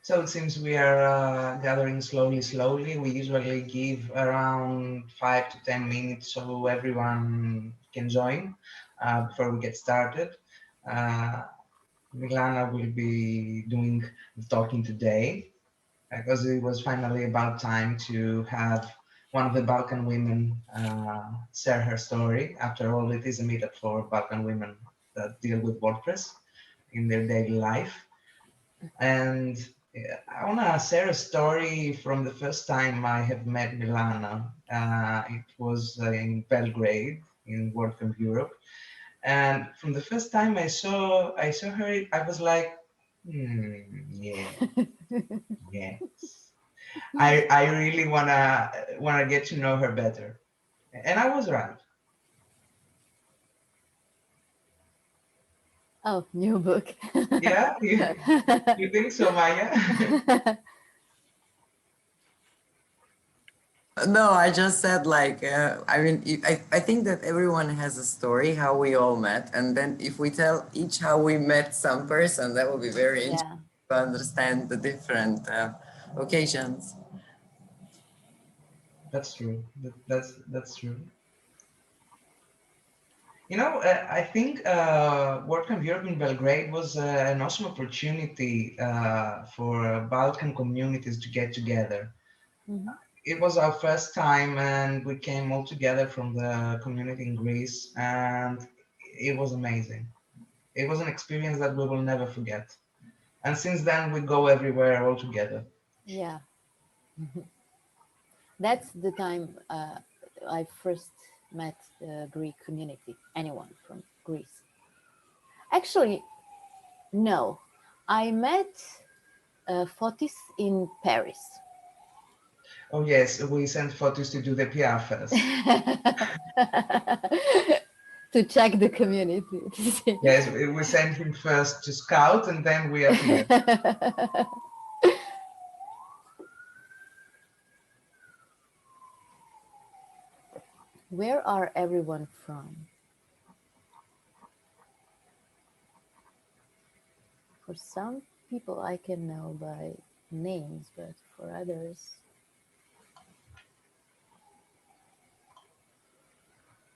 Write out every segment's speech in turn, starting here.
So it seems we are gathering slowly. We usually give around 5 to 10 minutes so everyone can join before we get started. Uh, Milana will be doing the talking today because it was finally about time to have one of the Balkan women share her story. After all, it is a meetup for Balkan women that deal with WordPress in their daily life. And I want to share a story from the first time I have met Milana. It was in Belgrade in WordCamp Europe. And from the first time I saw her, I was like, yeah, yes. I really wanna get to know her better. And I was right. Oh, new book. Yeah, you think so, Maya? No, I just said like, I mean, I think that everyone has a story how we all met. And then if we tell each how we met some person, that will be very interesting to understand the different occasions. That's true. That's true. You know, I think WordCamp Europe in Belgrade was an awesome opportunity for Balkan communities to get together. Mhm. It was our first time, and we came all together from the community in Greece, and it was amazing. It was an experience that we will never forget. And since then, we go everywhere all together. Yeah. That's the time I first met the Greek community, anyone from Greece. Actually, no. I met Fotis in Paris. Oh yes, we sent photos to do the PR first. To check the community. To see. Yes, we sent him first to scout, and then we appeared. Where are everyone from? For some people, I can know by names, but for others,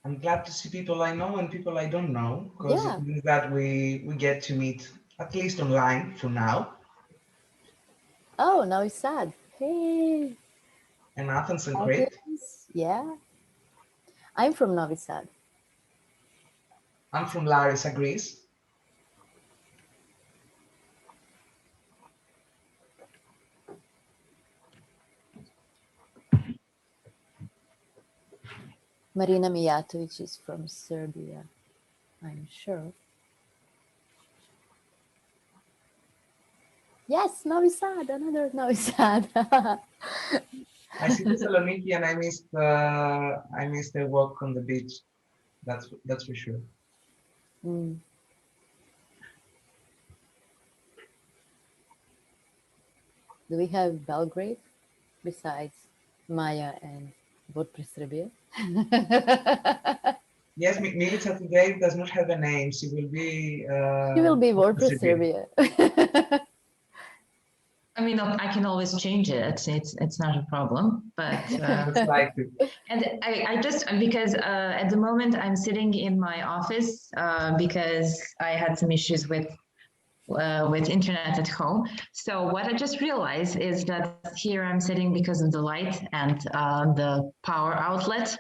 I'm glad to see people I know and people I don't know, because it yeah. means that we get to meet at least online for now. Oh, now it's sad. Hey, And Athens and Crete. Athens. Yeah, I'm from Novi Sad. I'm from Larissa, Greece. Marina Mijatovic is from Serbia, I'm sure. Yes, Novi Sad, another Novi Sad. I see Thessaloniki, and I missed a walk on the beach. That's for sure. Mm. Do we have Belgrade besides Maya and WordPress Serbia? Yes, Milica today does not have a name. She will be She will be WordPress Serbia. Serbia. I mean, I can always change it. It's not a problem. But It's like and I just because at the moment I'm sitting in my office because I had some issues with internet at home. So what I just realized is that here I'm sitting because of the light and the power outlet.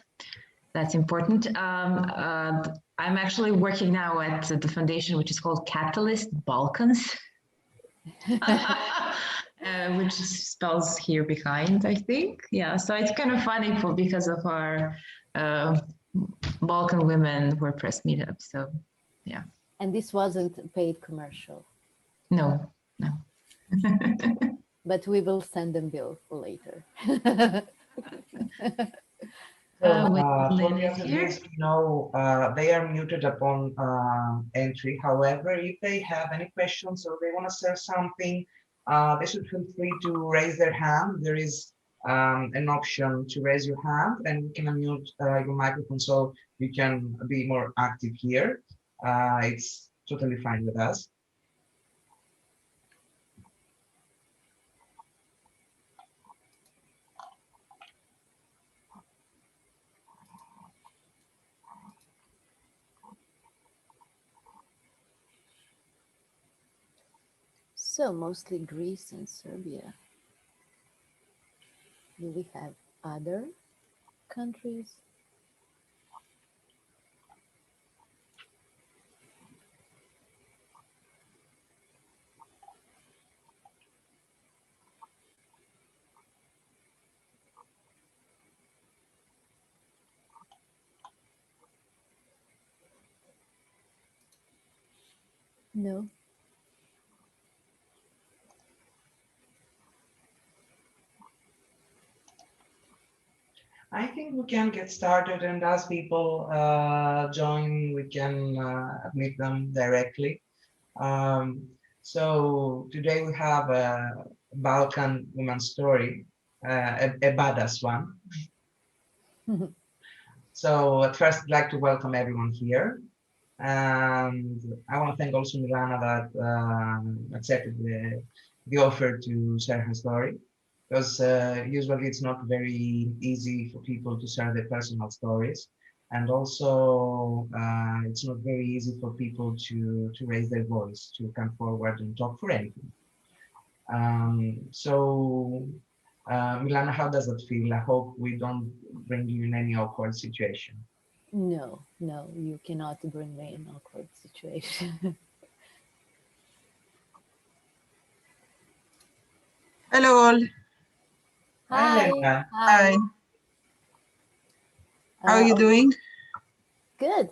That's important. I'm actually working now at the foundation, which is called Catalyst Balkans. Which spells here behind, I think. Yeah, so it's kind of funny because of our Balkan Women WordPress meetup. So, yeah. And this wasn't a paid commercial. No. But we will send them bill later. for the attendees, they are muted upon entry. However, if they have any questions or they want to share something, they should feel free to raise their hand. There is an option to raise your hand, and you can unmute your microphone so you can be more active here. It's totally fine with us. So mostly Greece and Serbia. Do we have other countries? No. I think we can get started, and as people join, we can admit them directly. So today we have a Balkan woman story, a badass one. So at first, I'd like to welcome everyone here. And I want to thank also Milana that accepted the offer to share her story, because usually it's not very easy for people to share their personal stories. And also, it's not very easy for people to raise their voice, to come forward and talk for anything. So, Milana, how does that feel? I hope we don't bring you in any awkward situation. No, no, you cannot bring me in an awkward situation. Hello all. Hi. Hi. Hi. How are you doing? Good.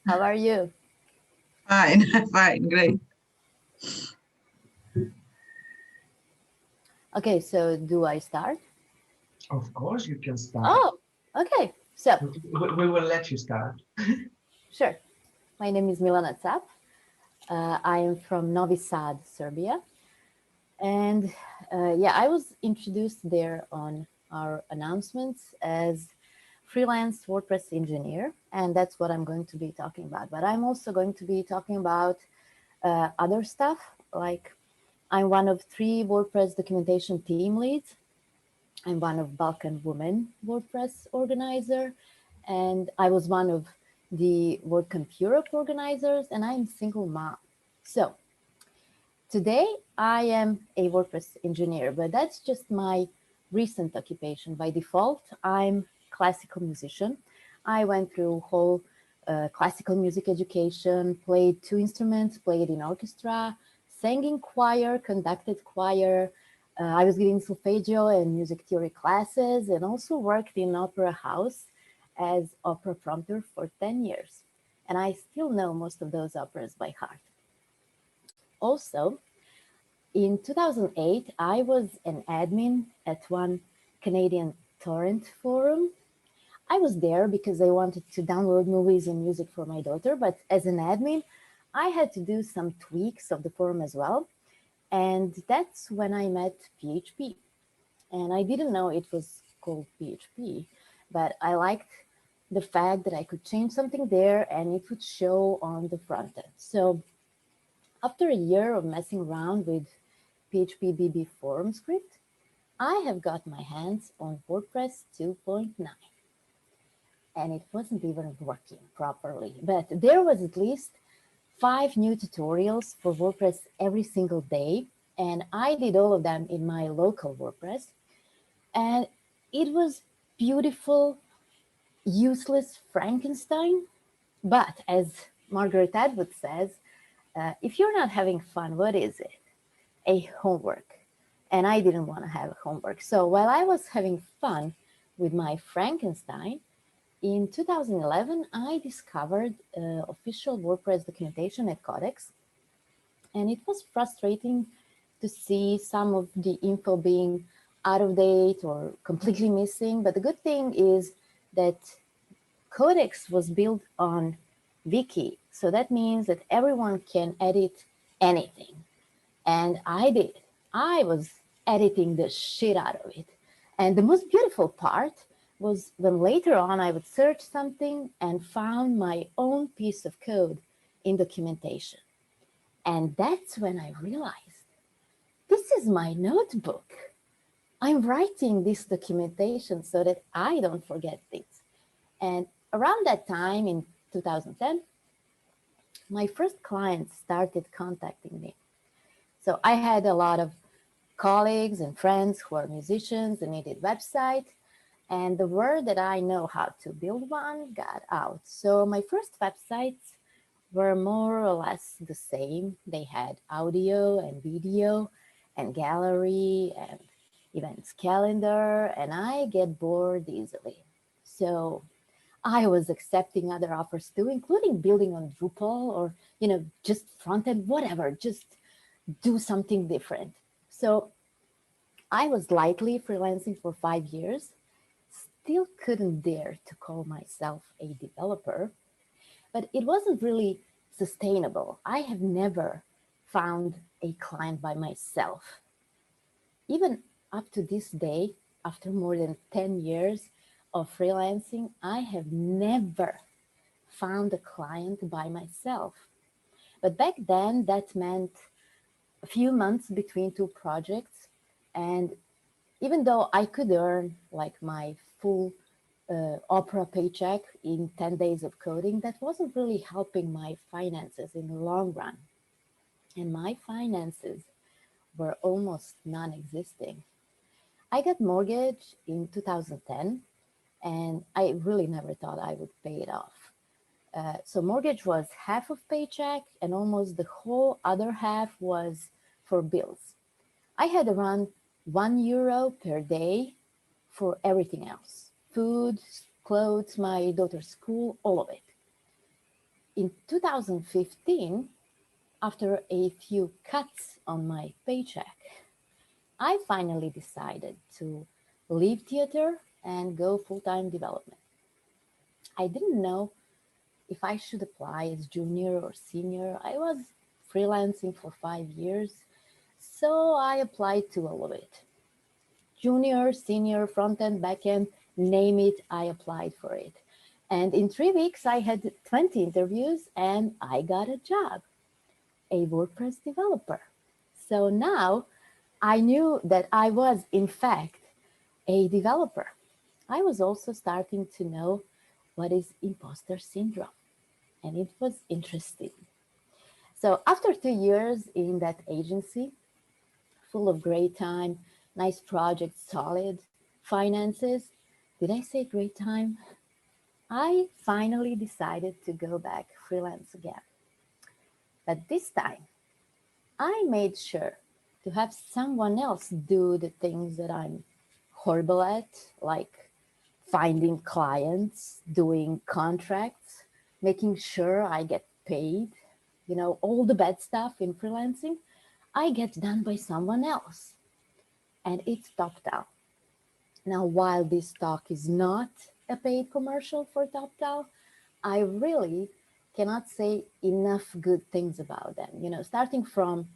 How are you? Fine, fine, great. Okay, so do I start? Of course you can start. Oh, okay. So we will let you start. sure. My name is Milana Cap. I am from Novi Sad, Serbia. And yeah, I was introduced there on our announcements as Freelance WordPress Engineer. And that's what I'm going to be talking about. But I'm also going to be talking about other stuff, like I'm one of 3 WordPress documentation team leads. I'm one of Balkan Women WordPress organizer, and I was one of the WordCamp Europe organizers, and I'm single mom. So today I am a WordPress engineer, but that's just my recent occupation. By default, I'm classical musician. I went through whole classical music education, played 2 instruments, played in orchestra, sang in choir, conducted choir. I was giving solfeggio and music theory classes, and also worked in opera house as opera prompter for 10 years. And I still know most of those operas by heart. Also, in 2008, I was an admin at one Canadian torrent forum. I was there because I wanted to download movies and music for my daughter, but as an admin, I had to do some tweaks of the forum as well. And that's when I met PHP. And I didn't know it was called PHP, but I liked the fact that I could change something there and it would show on the front end. So after a year of messing around with PHP BB forum script, I have got my hands on WordPress 2.9. And it wasn't even working properly, but there was at least 5 new tutorials for WordPress every single day. And I did all of them in my local WordPress. And it was beautiful, useless Frankenstein. But as Margaret Atwood says, if you're not having fun, what is it? A homework. And I didn't want to have homework. So while I was having fun with my Frankenstein, in 2011, I discovered official WordPress documentation at Codex. And it was frustrating to see some of the info being out of date or completely missing. But the good thing is that Codex was built on Wiki. So that means that everyone can edit anything. And I did. I was editing the shit out of it. And the most beautiful part was when later on I would search something and found my own piece of code in documentation. And that's when I realized, this is my notebook. I'm writing this documentation so that I don't forget things. And around that time in 2010, my first clients started contacting me. So I had a lot of colleagues and friends who are musicians and needed website. And the word that I know how to build one got out. So my first websites were more or less the same. They had audio and video and gallery and events calendar, and I get bored easily. So I was accepting other offers too, including building on Drupal or, just front end, whatever, just do something different. So I was lightly freelancing for 5 years, still couldn't dare to call myself a developer, but it wasn't really sustainable. I have never found a client by myself. Even up to this day, after more than 10 years of freelancing, I have never found a client by myself. But back then, that meant a few months between two projects. And even though I could earn like my full Opera paycheck in 10 days of coding, that wasn't really helping my finances in the long run. And my finances were almost non-existing. I got mortgage in 2010, and I really never thought I would pay it off. So mortgage was half of paycheck, and almost the whole other half was for bills. I had around €1 per day for everything else: food, clothes, my daughter's school, all of it. In 2015, after a few cuts on my paycheck, I finally decided to leave theater and go full-time development. I didn't know if I should apply as junior or senior. I was freelancing for 5 years, so I applied to all of it. Junior, senior, front-end, back-end, name it, I applied for it. And in 3 weeks, I had 20 interviews and I got a job, a WordPress developer. So now I knew that I was, in fact, a developer. I was also starting to know what is imposter syndrome, and it was interesting. So after 2 years in that agency, full of great time, nice projects, solid finances, did I say great time? I finally decided to go back freelance again. But this time, I made sure to have someone else do the things that I'm horrible at, like finding clients, doing contracts, making sure I get paid, all the bad stuff in freelancing, I get done by someone else. And it's TopTal. Now, while this talk is not a paid commercial for TopTal, I really cannot say enough good things about them. Starting from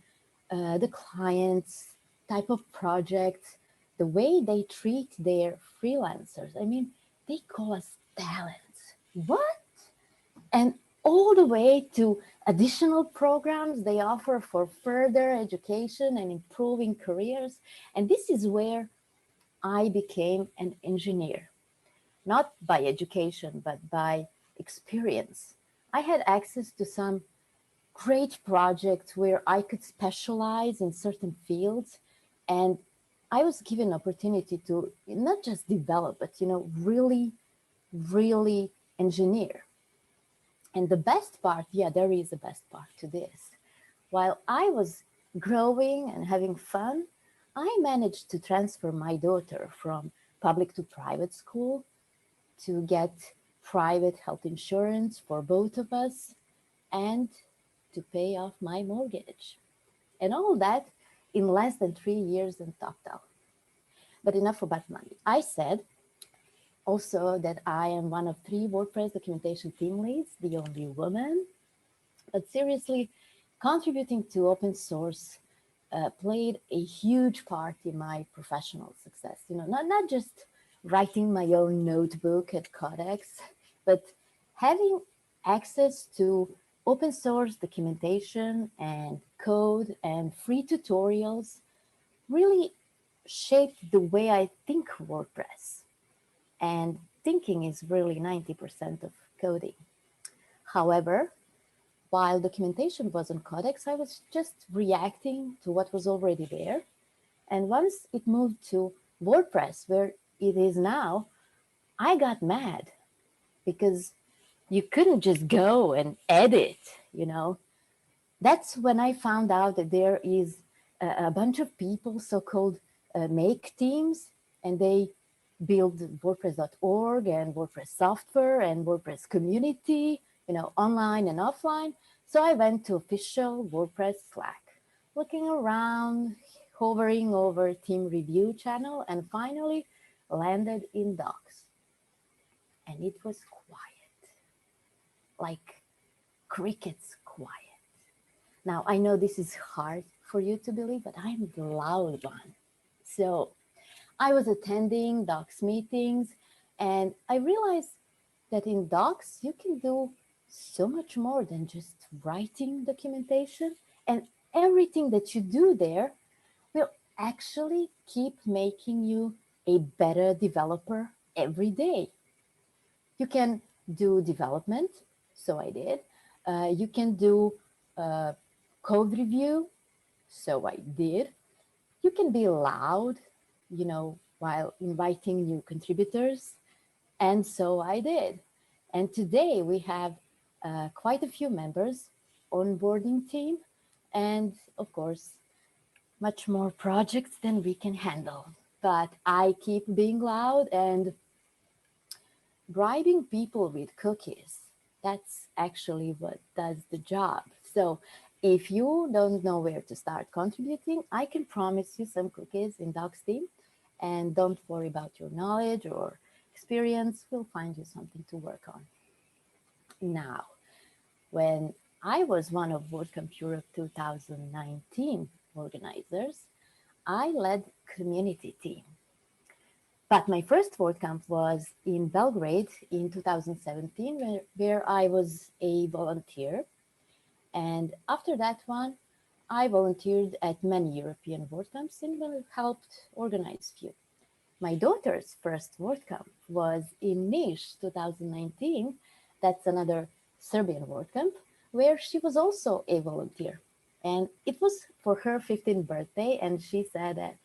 the clients, type of projects, the way they treat their freelancers. I mean, they call us talents. What? And all the way to additional programs they offer for further education and improving careers. And this is where I became an engineer, not by education, but by experience. I had access to some great projects where I could specialize in certain fields, and I was given opportunity to not just develop, but really, really engineer. And the best part, yeah, there is a best part to this. While I was growing and having fun, I managed to transfer my daughter from public to private school, to get private health insurance for both of us, and to pay off my mortgage. And all that in less than 3 years in TopTal. But enough about money. I said also that I am one of 3 WordPress documentation team leads, the only woman. But seriously, contributing to open source played a huge part in my professional success. Not just writing my own notebook at Codex, but having access to open source documentation and code and free tutorials really shaped the way I think WordPress. And thinking is really 90% of coding. However, while documentation was on Codex, I was just reacting to what was already there. And once it moved to WordPress, where it is now, I got mad because you couldn't just go and edit, you know. That's when I found out that there is a bunch of people, so-called make teams, and they build WordPress.org and WordPress software and WordPress community, you know, online and offline. So I went to official WordPress Slack, looking around, hovering over team review channel, and finally landed in Docs. And it was quiet, like crickets quiet. Now, I know this is hard for you to believe, but I'm the loud one. So I was attending Docs meetings, and I realized that in Docs, you can do so much more than just writing documentation, and everything that you do there will actually keep making you a better developer every day. You can do development, so I did. You can do code review, so I did. You can be loud, you know, while inviting new contributors, and so I did. And today we have quite a few members, onboarding team, and of course, much more projects than we can handle. But I keep being loud and bribing people with cookies. That's actually what does the job. So if you don't know where to start contributing, I can promise you some cookies in Docs team, and don't worry about your knowledge or experience. We'll find you something to work on. Now, when I was one of WordCamp Europe 2019 organizers, I led community team. But my first WordCamp was in Belgrade in 2017, where I was a volunteer. And after that one, I volunteered at many European WordCamps and helped organize few. My daughter's first WordCamp was in Niš 2019. That's another Serbian WordCamp, where she was also a volunteer. And it was for her 15th birthday, and she said that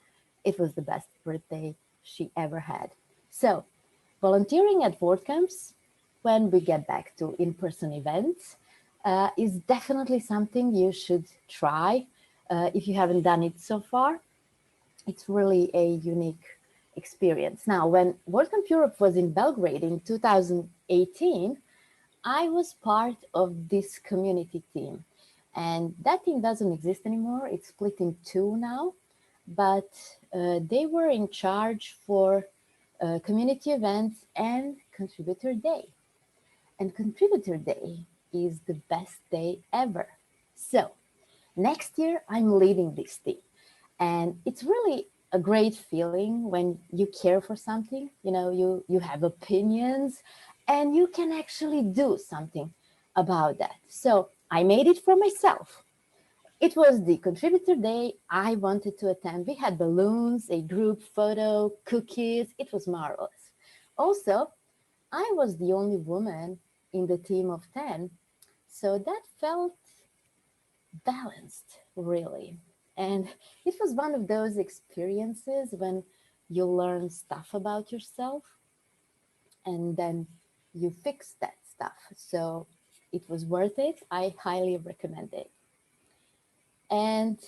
it was the best birthday she ever had. So volunteering at WordCamps, when we get back to in-person events, is definitely something you should try if you haven't done it so far. It's really a unique experience. Now, when WordCamp Europe was in Belgrade in 2018, I was part of this community team. And that team doesn't exist anymore. It's split in two now. But they were in charge for community events and Contributor Day. And Contributor Day is the best day ever. So next year, I'm leading this team. And it's really a great feeling when you care for something, you know, you have opinions, and you can actually do something about that. So I made it for myself. It was the Contributor Day I wanted to attend. We had balloons, a group photo, cookies. It was marvelous. Also, I was the only woman in the team of 10, so that felt balanced, really. And it was one of those experiences when you learn stuff about yourself and then you fix that stuff. So it was worth it. I highly recommend it. And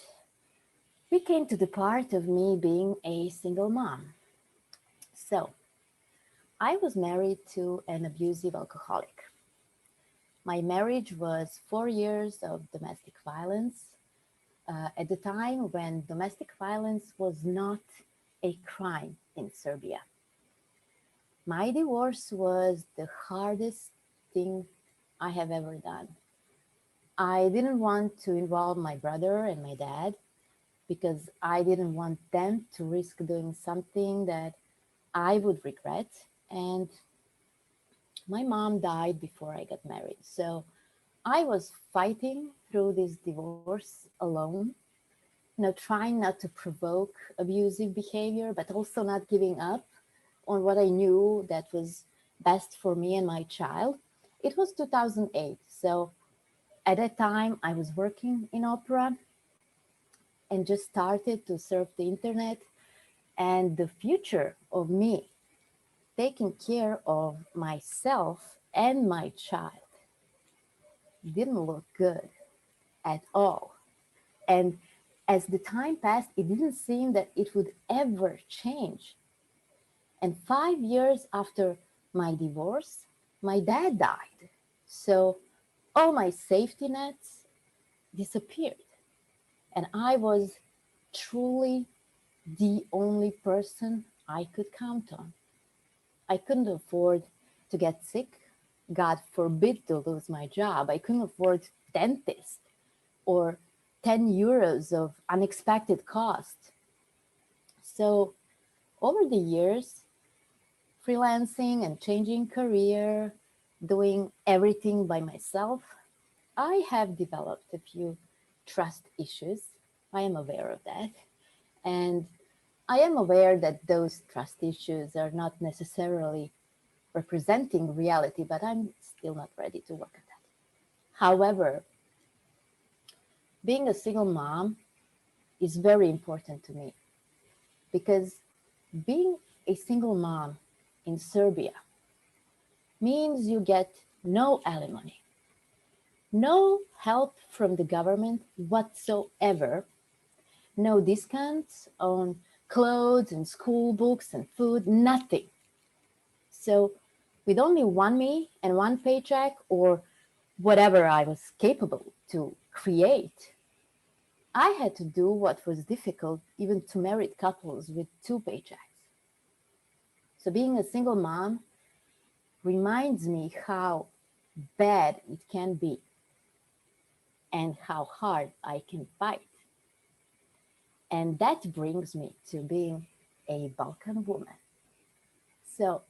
we came to the part of me being a single mom. So I was married to an abusive alcoholic. My marriage was 4 years of domestic violence at the time when domestic violence was not a crime in Serbia. My divorce was the hardest thing I have ever done. I didn't want to involve my brother and my dad because I didn't want them to risk doing something that I would regret. And my mom died before I got married. So I was fighting through this divorce alone, you know, trying not to provoke abusive behavior, but also not giving up on what I knew that was best for me and my child. It was 2008. So at that time, I was working in opera and just started to surf the internet. And the future of me taking care of myself and my child didn't look good at all. And as the time passed, it didn't seem that it would ever change. And 5 years after my divorce, my dad died. So all my safety nets disappeared. And I was truly the only person I could count on. I couldn't afford to get sick. God forbid to lose my job. I couldn't afford dentist or 10 euros of unexpected cost. So over the years, freelancing and changing career, doing everything by myself, I have developed a few trust issues. I am aware of that. And I am aware that those trust issues are not necessarily representing reality, but I'm still not ready to work on that. However, being a single mom is very important to me because being a single mom in Serbia means you get no alimony, no help from the government whatsoever, no discounts on clothes and school books and food, nothing. So with only one me and one paycheck or whatever I was capable to create, I had to do what was difficult even to married couples with two paychecks. So being a single mom reminds me how bad it can be and how hard I can fight. And that brings me to being a Balkan woman. So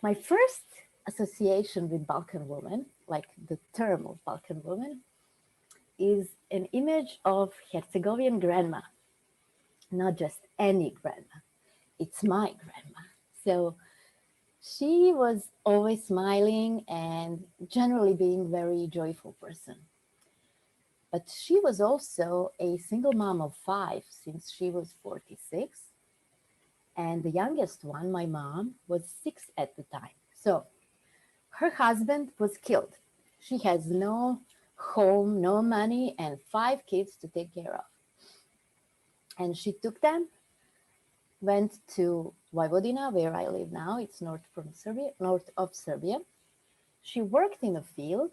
my first association with Balkan woman, like the term of Balkan woman, is an image of Herzegovian grandma, not just any grandma, it's my grandma. So she was always smiling and generally being very joyful person. But she was also a single mom of 5 since she was 46. And the youngest one, my mom, was 6 at the time. So her husband was killed. She has no home, no money, and 5 kids to take care of. And she took them, went to Vojvodina, where I live now. It's north of Serbia. She worked in a field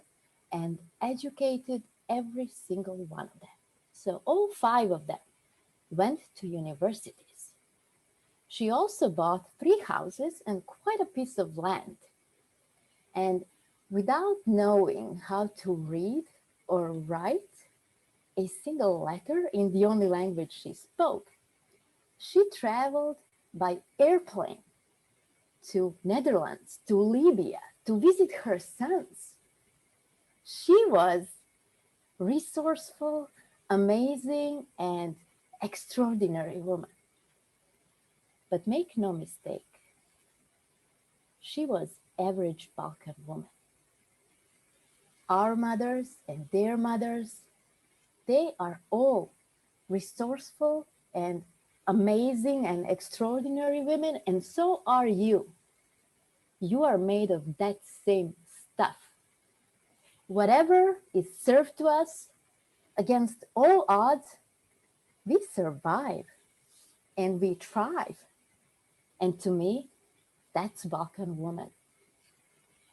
and educated every single one of them. So all 5 of them went to universities. She also bought 3 houses and quite a piece of land. And without knowing how to read or write a single letter in the only language she spoke, she traveled by airplane to Netherlands, to Libya, to visit her sons. She was resourceful, amazing, and extraordinary woman. But make no mistake, she was average Balkan woman. Our mothers and their mothers, they are all resourceful and amazing and extraordinary women, and so are you. You are made of that same stuff. Whatever is served to us, against all odds, we survive and we thrive. And to me, that's Balkan woman.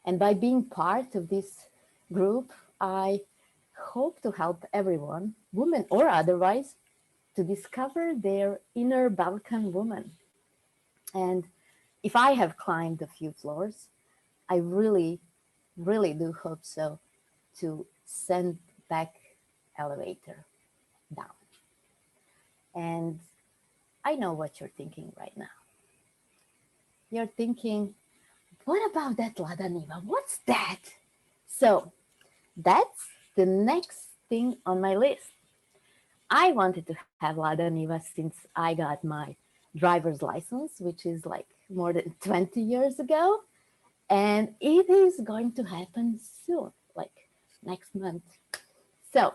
And by being part of this group, I hope to help everyone, woman or otherwise, to discover their inner Balkan woman. And if I have climbed a few floors, I really, really do hope so to send back elevator down. And I know what you're thinking right now. You're thinking, what about that Lada Niva? What's that? So that's the next thing on my list. I wanted to have Lada Niva since I got my driver's license, which is like more than 20 years ago. And it is going to happen soon, like next month. So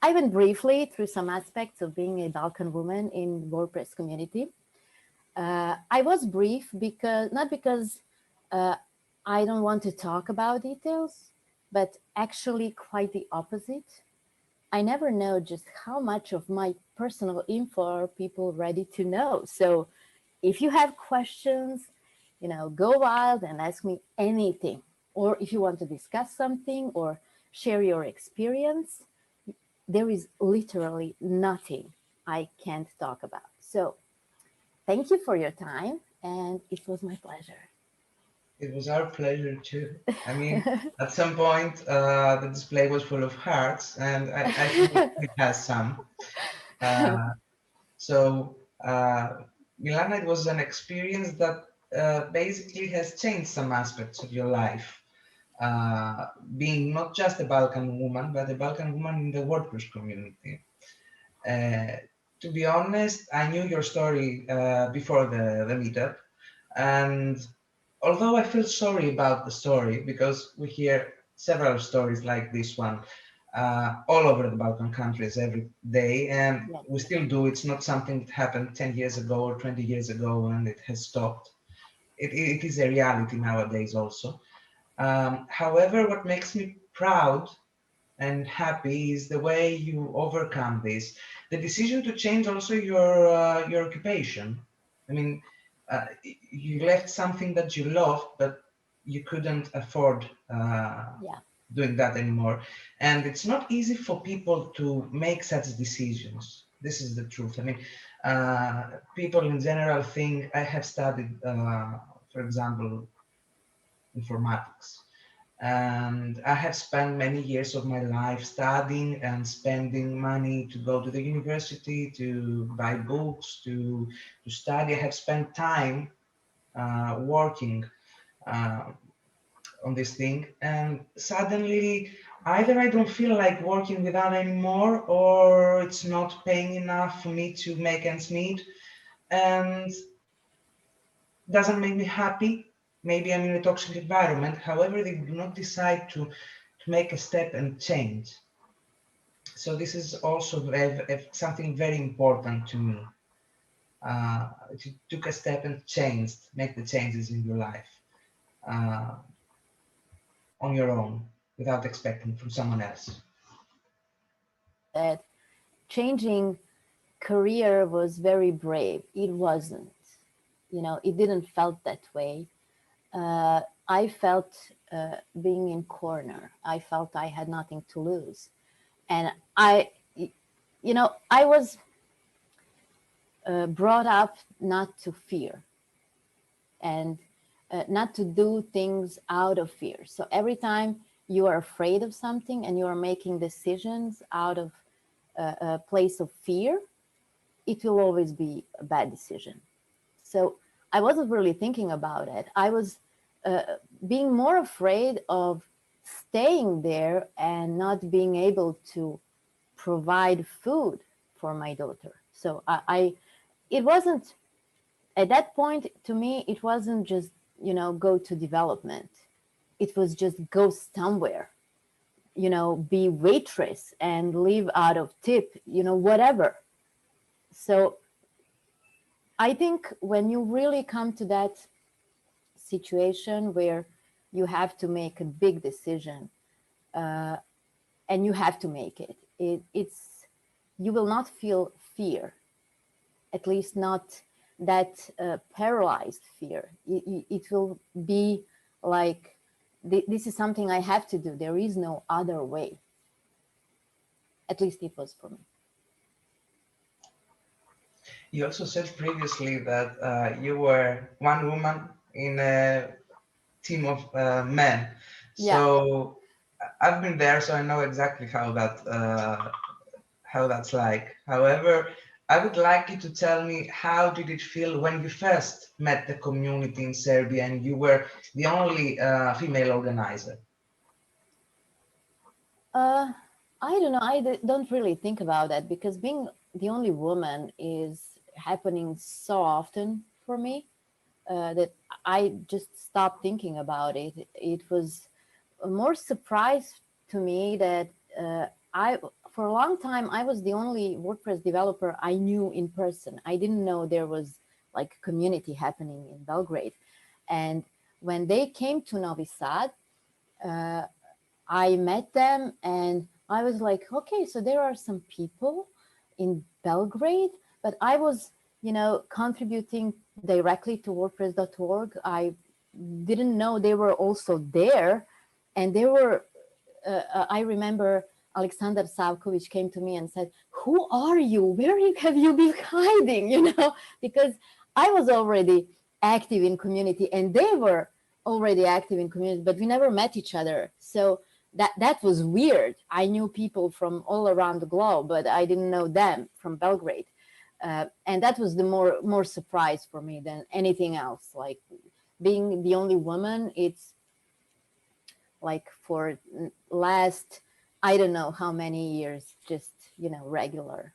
I went briefly through some aspects of being a Balkan woman in WordPress community. I was brief because, not because I don't want to talk about details, but actually quite the opposite. I never know just how much of my personal info are people ready to know. So if you have questions, go wild and ask me anything. Or if you want to discuss something or share your experience, there is literally nothing I can't talk about. So thank you for your time, and it was my pleasure. It was our pleasure too. I mean, at some point, the display was full of hearts, and I think it has some. So, Milana, it was an experience that basically has changed some aspects of your life. Being not just a Balkan woman, but a Balkan woman in the WordPress community. To be honest, I knew your story before the meetup, and although I feel sorry about the story, because we hear several stories like this one all over the Balkan countries every day, and we still do. It's not something that happened 10 years ago or 20 years ago and it has stopped. It is a reality nowadays also. However, what makes me proud and happy is the way you overcome this. The decision to change also your occupation. I mean, you left something that you loved, but you couldn't afford doing that anymore. And it's not easy for people to make such decisions. This is the truth. I mean, people in general think I have studied, for example, informatics. And I have spent many years of my life studying and spending money to go to the university, to buy books, to study. I have spent time working on this thing. And suddenly, either I don't feel like working with that anymore, or it's not paying enough for me to make ends meet. And doesn't make me happy. Maybe I'm in a toxic environment. However, they do not decide to make a step and change. So this is also something very important to me. You took a step and changed, make the changes in your life on your own without expecting from someone else. That changing career was very brave. It wasn't. It didn't felt that way. I felt being in corner. I felt I had nothing to lose. And I was brought up not to fear and not to do things out of fear. So every time you are afraid of something and you are making decisions out of a place of fear, it will always be a bad decision. So I wasn't really thinking about it. I was being more afraid of staying there and not being able to provide food for my daughter. So it wasn't, at that point, to me, it wasn't just, go to development. It was just go somewhere, be waitress and live out of tip, whatever. So I think when you really come to that situation where you have to make a big decision and you have to make it, you will not feel fear, at least not that paralyzed fear. It will be like, this is something I have to do. There is no other way. At least it was for me. You also said previously that you were one woman in a team of men. So I've been there, so I know exactly how that's like. However, I would like you to tell me, how did it feel when you first met the community in Serbia and you were the only female organizer? I don't know. I don't really think about that, because being the only woman is happening so often for me that I just stopped thinking about it. It was more surprise to me that for a long time, I was the only WordPress developer I knew in person. I didn't know there was like a community happening in Belgrade. And when they came to Novi Sad, I met them and I was like, okay, so there are some people in Belgrade, but I was, contributing directly to WordPress.org. I didn't know they were also there. And they were, I remember Alexander Savkovic came to me and said, who are you? Where have you been hiding? Because I was already active in community and they were already active in community, but we never met each other. So that was weird. I knew people from all around the globe, but I didn't know them from Belgrade. And that was the more surprise for me than anything else. Like being the only woman, it's like for last, I don't know how many years, just, regular.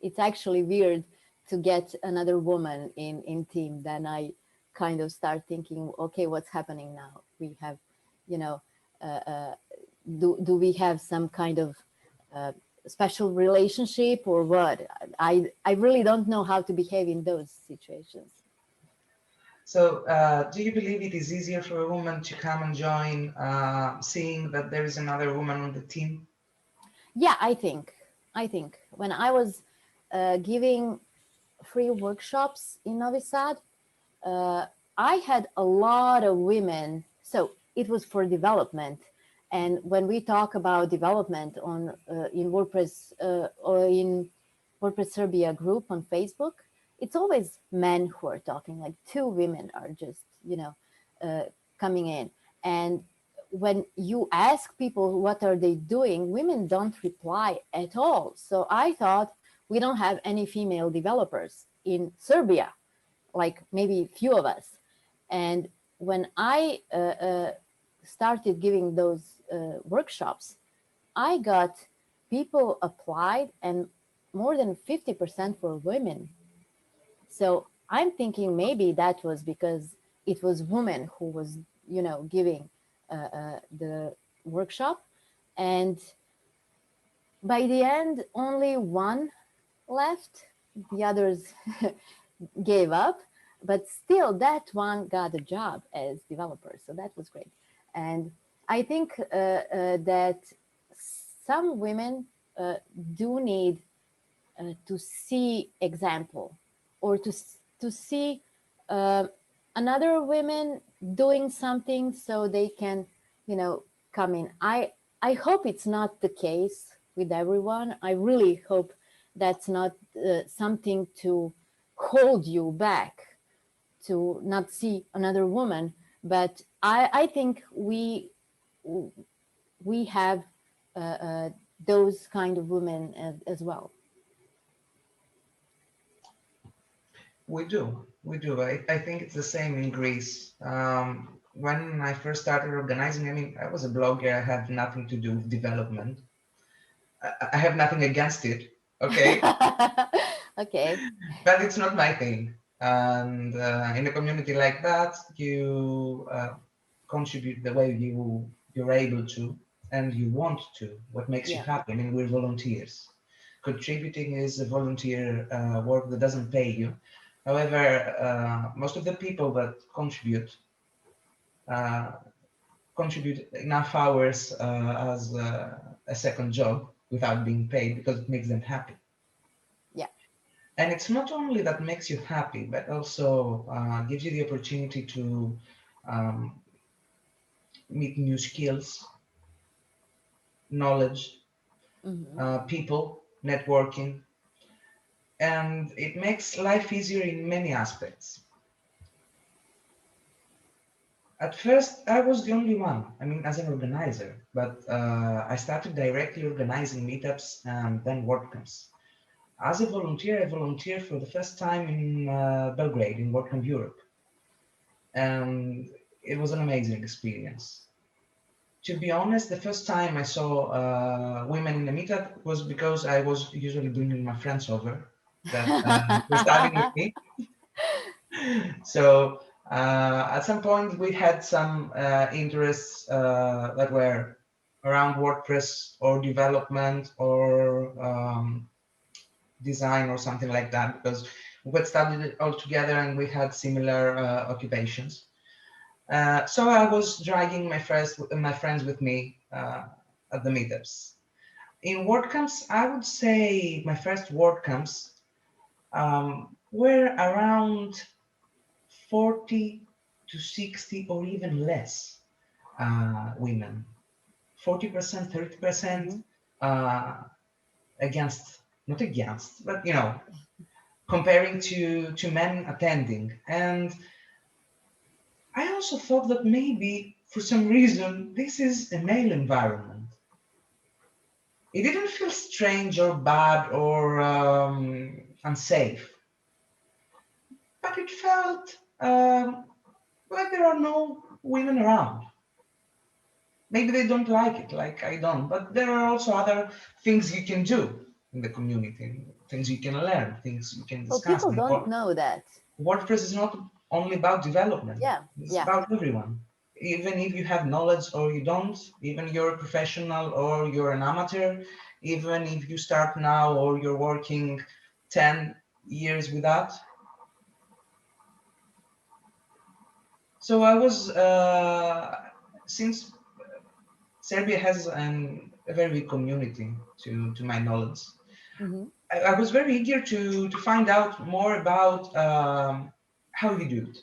It's actually weird to get another woman in team. Then I kind of start thinking, okay, what's happening now? We have, do we have some kind of special relationship or what? I really don't know how to behave in those situations. So do you believe it is easier for a woman to come and join, seeing that there is another woman on the team? Yeah, I think when I was giving free workshops in Novi Sad, I had a lot of women. So it was for development. And when we talk about development on in WordPress or in WordPress Serbia group on Facebook, it's always men who are talking. Like 2 women are just, coming in. And when you ask people what are they doing, women don't reply at all. So I thought we don't have any female developers in Serbia, like maybe few of us. And when I started giving those workshops, I got people applied and more than 50% were women. So I'm thinking maybe that was because it was women who was, giving the workshop. And by the end, only one left. The others gave up, but still that one got a job as developer. So that was great. And I think that some women do need to see example or to see another women doing something so they can, come in. I hope it's not the case with everyone. I really hope that's not something to hold you back to not see another woman. But I think we have those kind of women as well. We do. I think it's the same in Greece. When I first started organizing, I mean, I was a blogger. I had nothing to do with development. I have nothing against it, okay? Okay. But it's not my thing. And in a community like that, you contribute the way you're able to and you want to, what makes you happy. I mean, we're volunteers. Contributing is a volunteer work that doesn't pay you. However, most of the people that contribute enough hours as a second job without being paid because it makes them happy. Yeah. And it's not only that makes you happy, but also gives you the opportunity to meet new skills, knowledge, people, networking, and it makes life easier in many aspects. At first, I was the only one, I mean, as an organizer, but I started directly organizing meetups and then WordCamps. As a volunteer, I volunteered for the first time in Belgrade, in WordCamp Europe. And it was an amazing experience. To be honest, the first time I saw women in the meetup was because I was usually bringing my friends over that were studying with me. So At some point, we had some interests that were around WordPress or development or design or something like that, because we had studied it all together and we had similar occupations. So I was dragging my friends with me at the meetups. In WordCamps, I would say my first WordCamps were around 40 to 60 or even less women. 40%, 30% against, not against, but you know, comparing to men attending. And I also thought that maybe for some reason this is a male environment. It didn't feel strange or bad or unsafe, but it felt like there are no women around. Maybe they don't like it, like I don't, but there are also other things you can do in the community, things you can learn, things you can discuss. Well, people don't know that. WordPress is not only about development. Yeah, it's about everyone. Even if you have knowledge or you don't, even you're a professional or you're an amateur, even if you start now or you're working 10 years with that. So I was, since Serbia has a very big community to my knowledge, I was very eager to find out more about how you do it.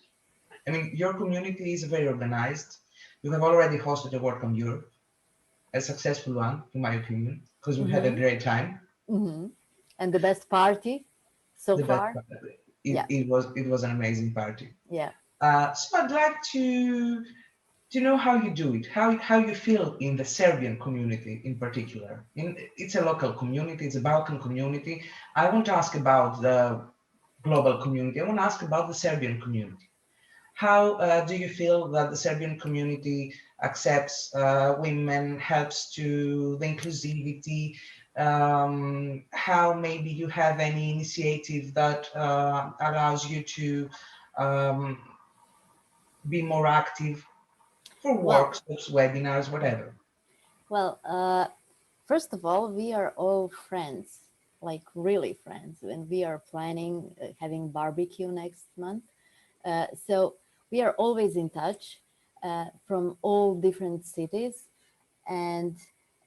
I mean, your community is very organized. You have already hosted a WordCamp Europe, a successful one, in my opinion, because we had a great time. And the best party so far? It was an amazing party. Yeah. So I'd like to know how you do it, how you feel in the Serbian community in particular. It's a local community, it's a Balkan community. I won't ask about the global community, I want to ask about the Serbian community. How do you feel that the Serbian community accepts women, helps to the inclusivity? How maybe you have any initiative that allows you to be more active for workshops, webinars, whatever? Well, first of all, we are all friends, like really friends, and we are planning having barbecue next month. So we are always in touch from all different cities. And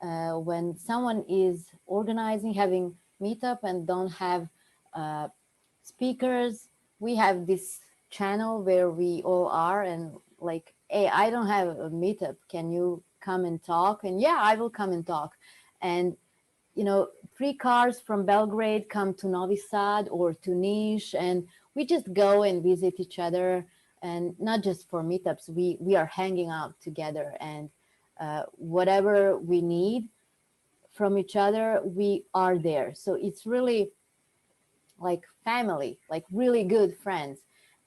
when someone is organizing, having meetup and don't have speakers, we have this channel where we all are and like, hey, I don't have a meetup. Can you come and talk? And yeah, I will come and talk. And, you know, 3 cars from Belgrade come to Novi Sad or to Niš, and we just go and visit each other. And not just for meetups, we are hanging out together, and whatever we need from each other, we are there. So it's really like family, like really good friends.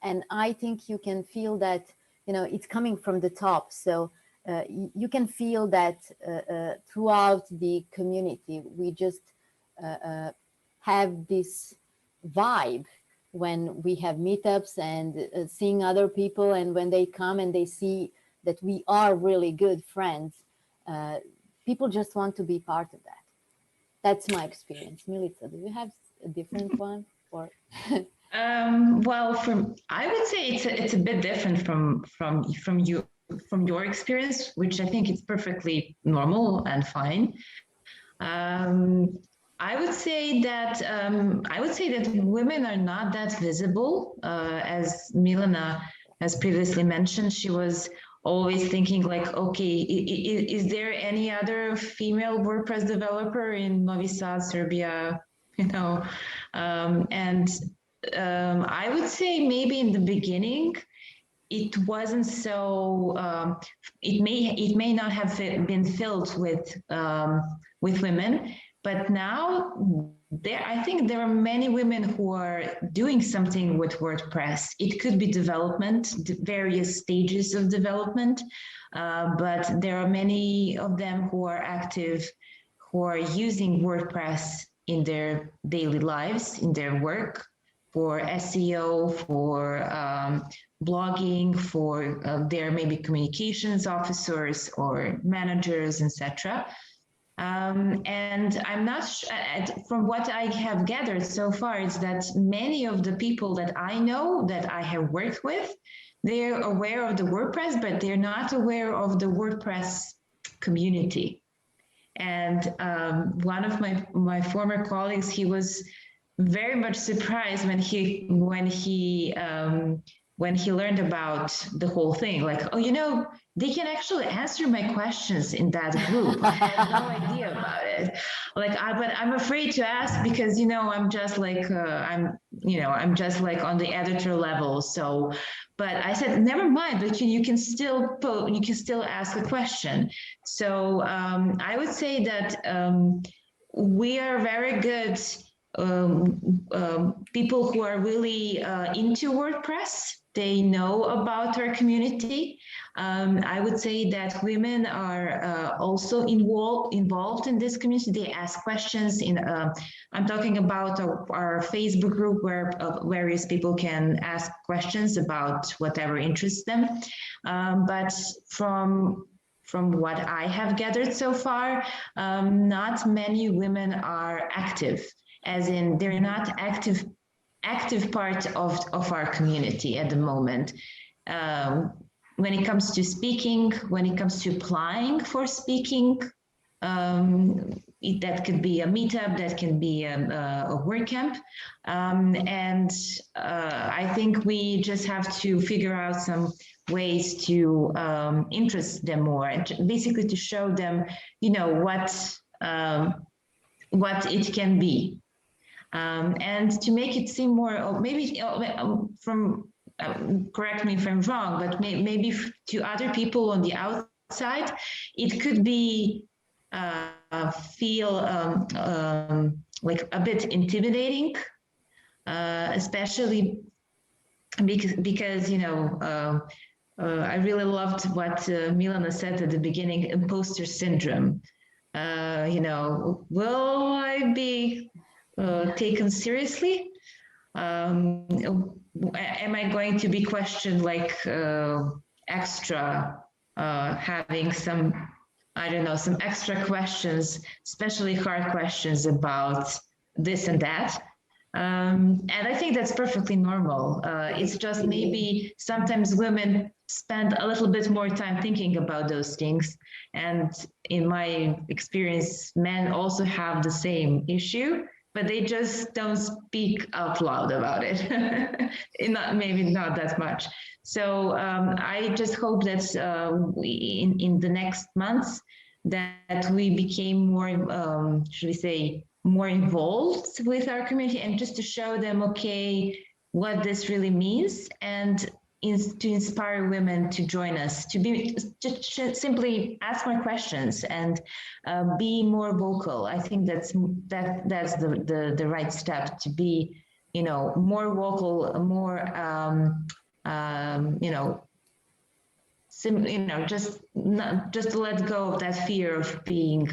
And I think you can feel that, you know, it's coming from the top. So you can feel that throughout the community. We just have this vibe when we have meetups and seeing other people, and when they come and they see that we are really good friends, people just want to be part of that. That's my experience. Milica, do you have a different one? Or well, I would say it's a bit different from your experience, which I think is perfectly normal and fine. I would say that women are not that visible, as Milana has previously mentioned. She was always thinking like, okay, is there any other female WordPress developer in Novi Sad, Serbia? You know, and I would say maybe in the beginning, it wasn't so. It may not have been filled with women, but now I think there are many women who are doing something with WordPress. It could be development, various stages of development, but there are many of them who are active, who are using WordPress in their daily lives, in their work, for SEO, for blogging, for their maybe communications officers or managers, etc. And I'm not from what I have gathered so far is that many of the people that I know that I have worked with, they're aware of the WordPress, but they're not aware of the WordPress community. And one of my former colleagues, he was very much surprised when he learned about the whole thing. Like, oh, you know, they can actually answer my questions in that group. I had no idea about it. Like, but I'm afraid to ask because, you know, I'm just like I'm just like on the editor level. So, but I said, never mind. But you can still ask a question. So I would say that we are very good. People who are really into WordPress, they know about our community. I would say that women are also involved in this community. They ask questions. I'm talking about our Facebook group where various people can ask questions about whatever interests them. But from what I have gathered so far, not many women are active. As in, they're not active part of our community at the moment. When it comes to speaking, when it comes to applying for speaking, that could be a meetup, that can be a WordCamp. And I think we just have to figure out some ways to interest them more and basically to show them, you know, what it can be. And to make it seem more, or maybe correct me if I'm wrong, but maybe to other people on the outside, it could be feel like a bit intimidating, especially because you know, I really loved what Milana said at the beginning, imposter syndrome. You know, will I be taken seriously? Am I going to be questioned like extra, having some, I don't know, some extra questions, especially hard questions about this and that? And I think that's perfectly normal. It's just maybe sometimes women spend a little bit more time thinking about those things. And in my experience, men also have the same issue, but they just don't speak out loud about it. Maybe not that much. So I just hope that in the next months that we became more, should we say, more involved with our community and just to show them, okay, what this really means and to inspire women to join us, to simply ask more questions and be more vocal. I think that's the right step, to be, you know, more vocal, more you know, just to let go of that fear of being,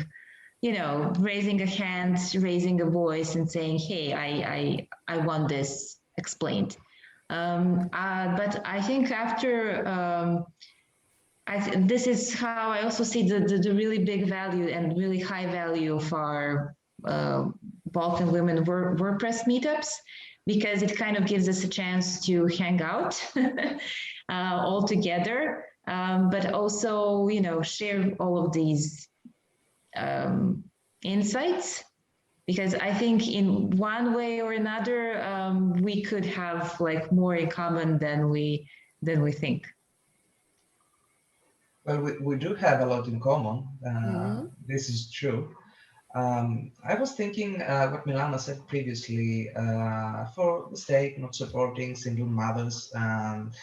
you know, raising a hand, raising a voice, and saying, "Hey, I want this explained." But I think after, this is how I also see the really big value and really high value of our Balkan Women WordPress meetups, because it kind of gives us a chance to hang out all together, but also, you know, share all of these insights. Because I think in one way or another, we could have like more in common than we think. Well, we do have a lot in common. This is true. I was thinking what Milana said previously, for the state not supporting single mothers, and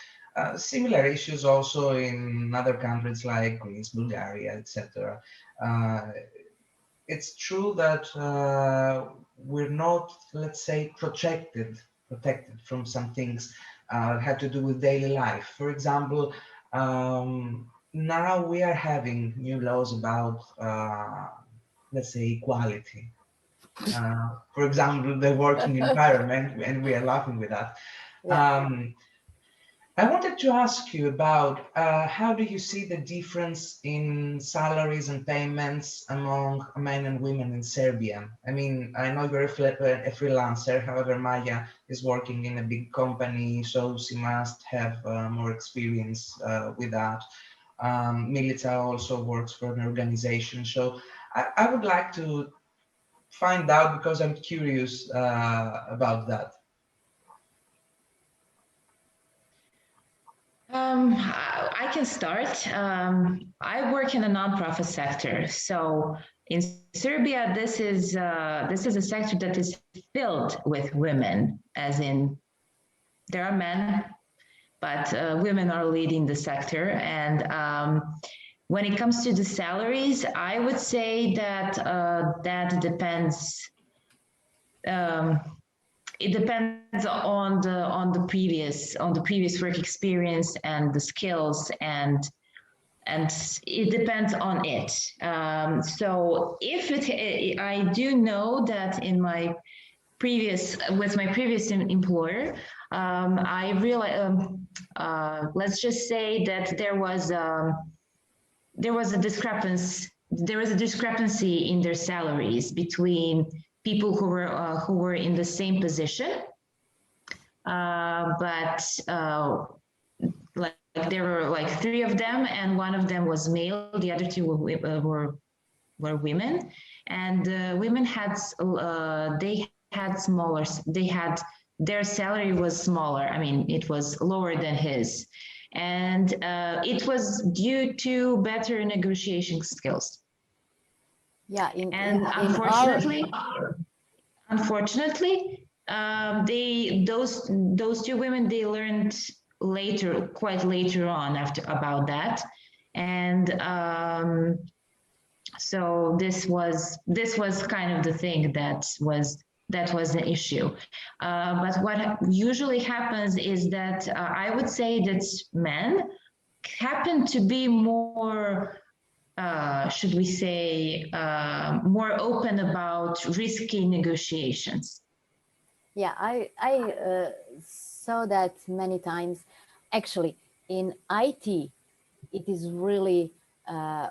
similar issues also in other countries like Greece, Bulgaria, etc. It's true that we're not, let's say, protected from some things that have to do with daily life. For example, now we are having new laws about, let's say, equality. For example, the working environment, and we are laughing with that. I wanted to ask you about how do you see the difference in salaries and payments among men and women in Serbia? I mean, I know you're a freelancer, however, Maya is working in a big company, so she must have more experience with that. Milica also works for an organization, so I would like to find out because I'm curious about that. I can start. I work in the nonprofit sector, so in Serbia, this is a sector that is filled with women, as in there are men, but women are leading the sector. And when it comes to the salaries, I would say that that depends. It depends on the previous work experience and the skills, and it depends on it. So if I do know that in my previous employer, I realized, let's just say that there was a discrepancy in their salaries between people who were in the same position, but like there were like 3 of them, and one of them was male, the other 2 were women, and women had their salary was smaller. I mean, it was lower than his, and it was due to better negotiation skills. Yeah, unfortunately, those 2 women, they learned quite later on about that, and so this was kind of the thing that was an issue. But what usually happens is that I would say that men happen to be more, should we say, more open about risky negotiations. Yeah, I saw that many times. Actually, in IT, it is really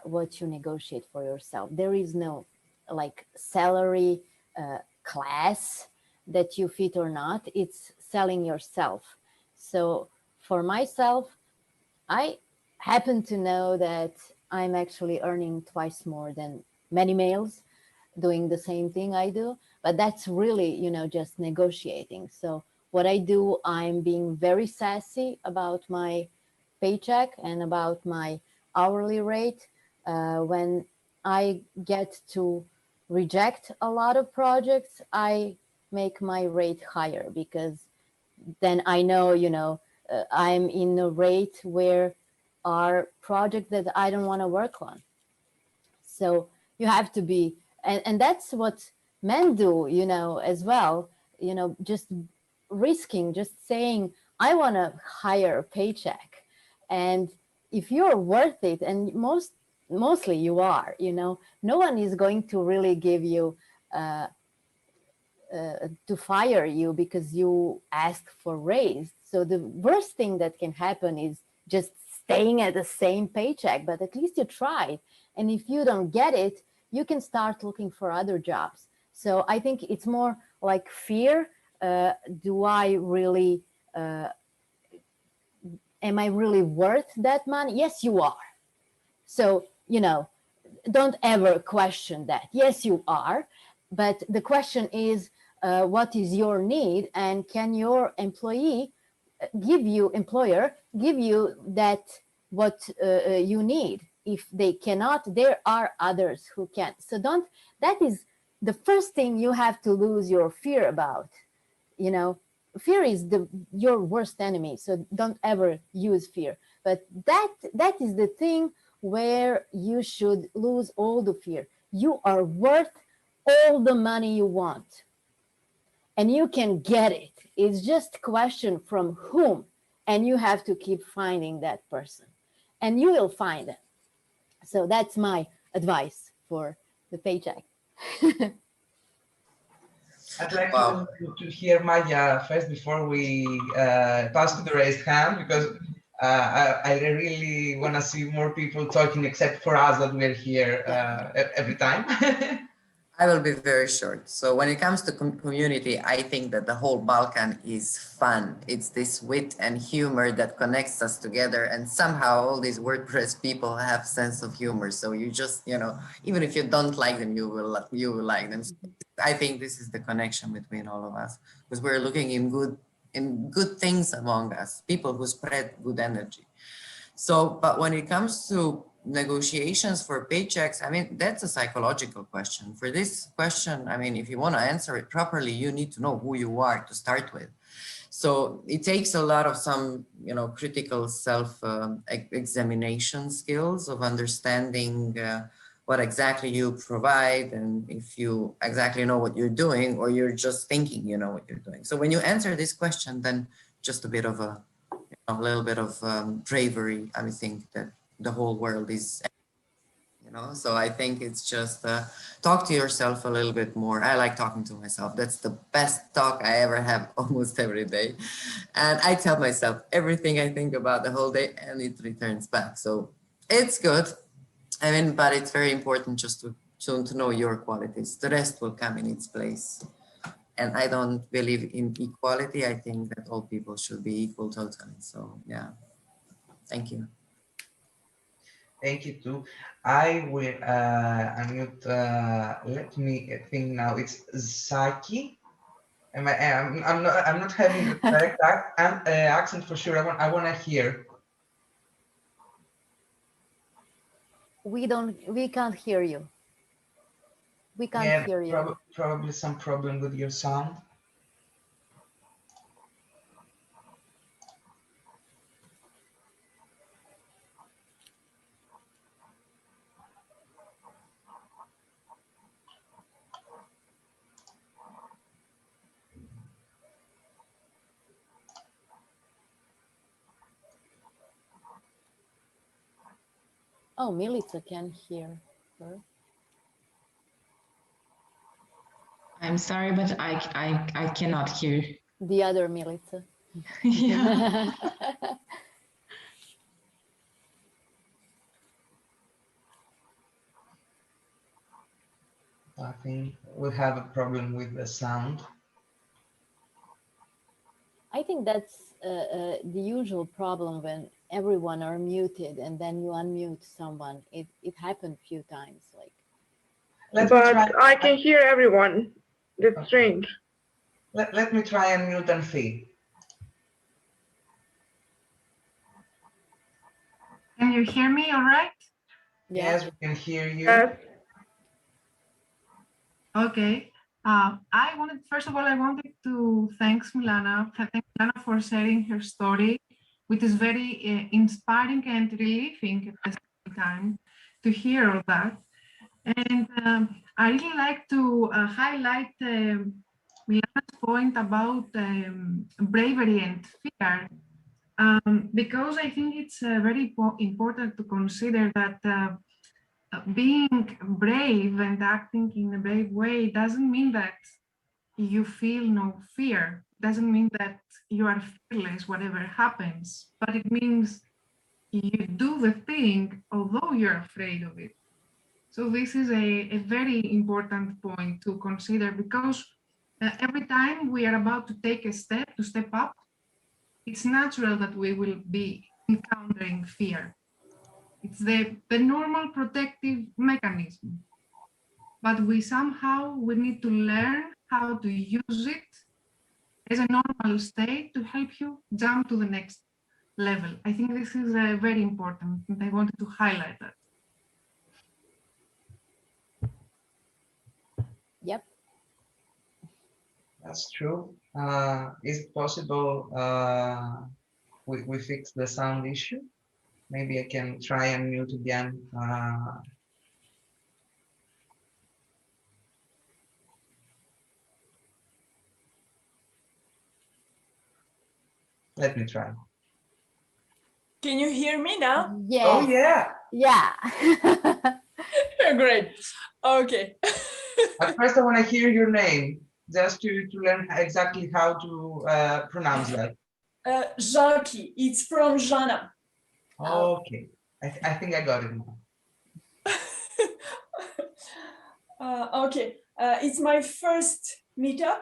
what you negotiate for yourself. There is no like salary class that you fit or not. It's selling yourself. So for myself, I happen to know that I'm actually earning twice more than many males doing the same thing I do, but that's really, just negotiating. So what I do, I'm being very sassy about my paycheck and about my hourly rate. When I get to reject a lot of projects, I make my rate higher, because then I know, I'm in a rate where are projects that I don't want to work on. So you have to be, and that's what men do, as well, just risking, just saying, I want a higher paycheck. And if you're worth it, and mostly you are, no one is going to really give you to fire you because you ask for raise. So the worst thing that can happen is just staying at the same paycheck, but at least you tried. And if you don't get it, you can start looking for other jobs. So I think it's more like fear. Do I really, am I really worth that money? Yes, you are. So, don't ever question that. Yes, you are. But the question is, what is your need? And can your employer give you that what you need? If they cannot, there are others who can. So that is the first thing you have to lose your fear about. Fear is your worst enemy. So don't ever use fear. But that is the thing where you should lose all the fear. You are worth all the money you want, and you can get it. It's just a question from whom, and you have to keep finding that person, and you will find it. So that's my advice for the paycheck. I'd like Wow. to hear Maya first before we pass to the raised hand, because I really want to see more people talking, except for us that we're here every time. I will be very short. So when it comes to community, I think that the whole Balkan is fun. It's this wit and humor that connects us together. And somehow all these WordPress people have sense of humor. So you just, you know, even if you don't like them, you will like them. So I think this is the connection between all of us, because we're looking in good things among us, people who spread good energy. So, but when it comes to negotiations for paychecks, I mean, that's a psychological question. For this question, I mean, if you want to answer it properly, you need to know who you are to start with. So it takes a lot of some, you know, critical self-examination skills of understanding what exactly you provide, and if you exactly know what you're doing, or you're just thinking you know what you're doing. So when you answer this question, then just a bit of a little bit of bravery. I think that the whole world is, you know, so I think it's just talk to yourself a little bit more. I like talking to myself. That's the best talk I ever have almost every day. And I tell myself everything I think about the whole day, and it returns back. So it's good. I mean, but it's very important just to know your qualities. The rest will come in its place. And I don't believe in equality. I think that all people should be equal totally. So yeah, thank you. Thank you too. I will unmute. Let me think now. It's Zaki. I'm not having the correct accent for sure. I want to hear. We can't hear you. We can't hear you. Probably some problem with your sound. Oh, Milica can hear her. I'm sorry, but I cannot hear. The other Milica. Yeah. I think we have a problem with the sound. I think that's the usual problem when everyone are muted and then you unmute someone. It happened a few times. But I can hear everyone. That's strange. Let me try and mute and see. Can you hear me all right? Yes, we can hear you. Okay. First of all, I wanted to thank Milana for sharing her story, which is very inspiring and relieving at the same time to hear all that. And I really like to highlight Milana's point about bravery and fear, because I think it's very important to consider that being brave and acting in a brave way doesn't mean that you feel no fear, doesn't mean that you are fearless whatever happens, but it means you do the thing although you're afraid of it. So this is a very important point to consider, because every time we are about to take a step, to step up, it's natural that we will be encountering fear. It's the normal protective mechanism, but we need to learn how to use it as a normal state to help you jump to the next level. I think this is very important, and I wanted to highlight that. Yep. That's true. Is it possible we fix the sound issue? Maybe I can try and mute again. Let me try. Can you hear me now? Yes. Oh, yeah. Yeah. Great. Okay. At first, I want to hear your name. just to learn exactly how to pronounce that. Jackie, it's from Jana. Okay, I think I got it now. Okay, it's my first meetup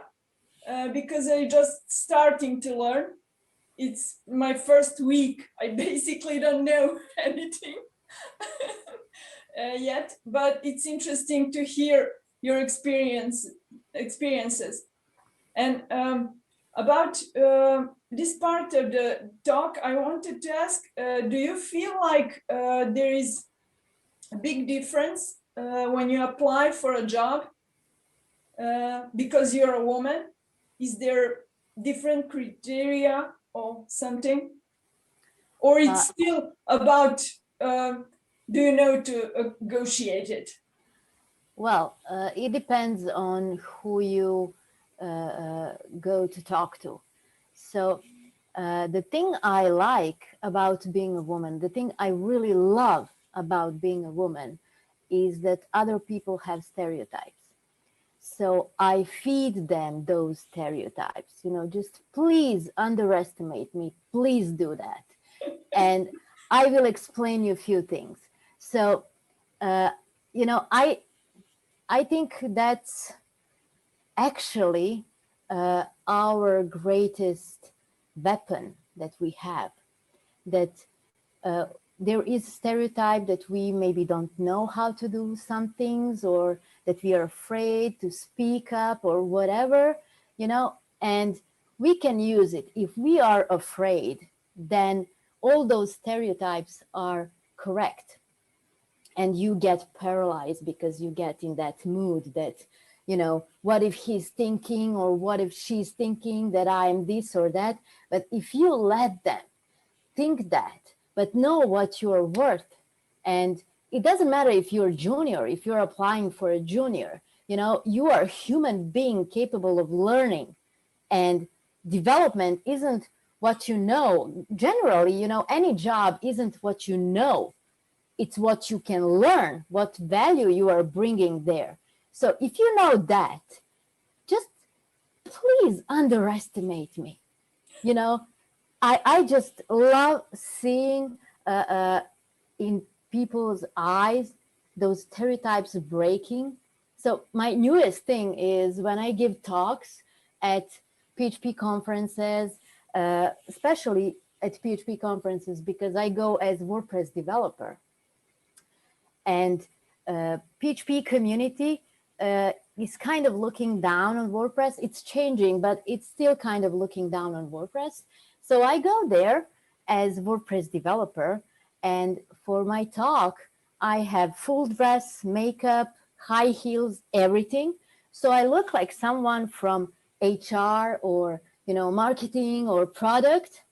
because I just starting to learn. It's my first week. I basically don't know anything yet, but it's interesting to hear your experiences. And about this part of the talk, I wanted to ask, do you feel like there is a big difference when you apply for a job because you're a woman? Is there different criteria or something? Or it's still about, do you know to negotiate it? Well, it depends on who you go to talk to. So the thing I like about being a woman, the thing I really love about being a woman is that other people have stereotypes. So I feed them those stereotypes, you know, just please underestimate me, please do that. And I will explain you a few things. So, you know, I think that's actually our greatest weapon that we have, that there is a stereotype that we maybe don't know how to do some things, or that we are afraid to speak up or whatever, you know, and we can use it. If we are afraid, then all those stereotypes are correct. And you get paralyzed because you get in that mood that, you know, what if he's thinking, or what if she's thinking that I am this or that? But if you let them think that, but know what you're worth, and it doesn't matter if you're junior, if you're applying for a junior, you know, you are a human being capable of learning, and development isn't what you know. Generally, you know, any job isn't what you know. It's what you can learn, what value you are bringing there. So if you know that, just please underestimate me. You know, I just love seeing in people's eyes those stereotypes breaking. So my newest thing is when I give talks at PHP conferences, especially at PHP conferences, because I go as WordPress developer. And PHP community is kind of looking down on WordPress. It's changing, but it's still kind of looking down on WordPress. So I go there as WordPress developer, and for my talk, I have full dress, makeup, high heels, everything. So I look like someone from HR or, you know, marketing or product.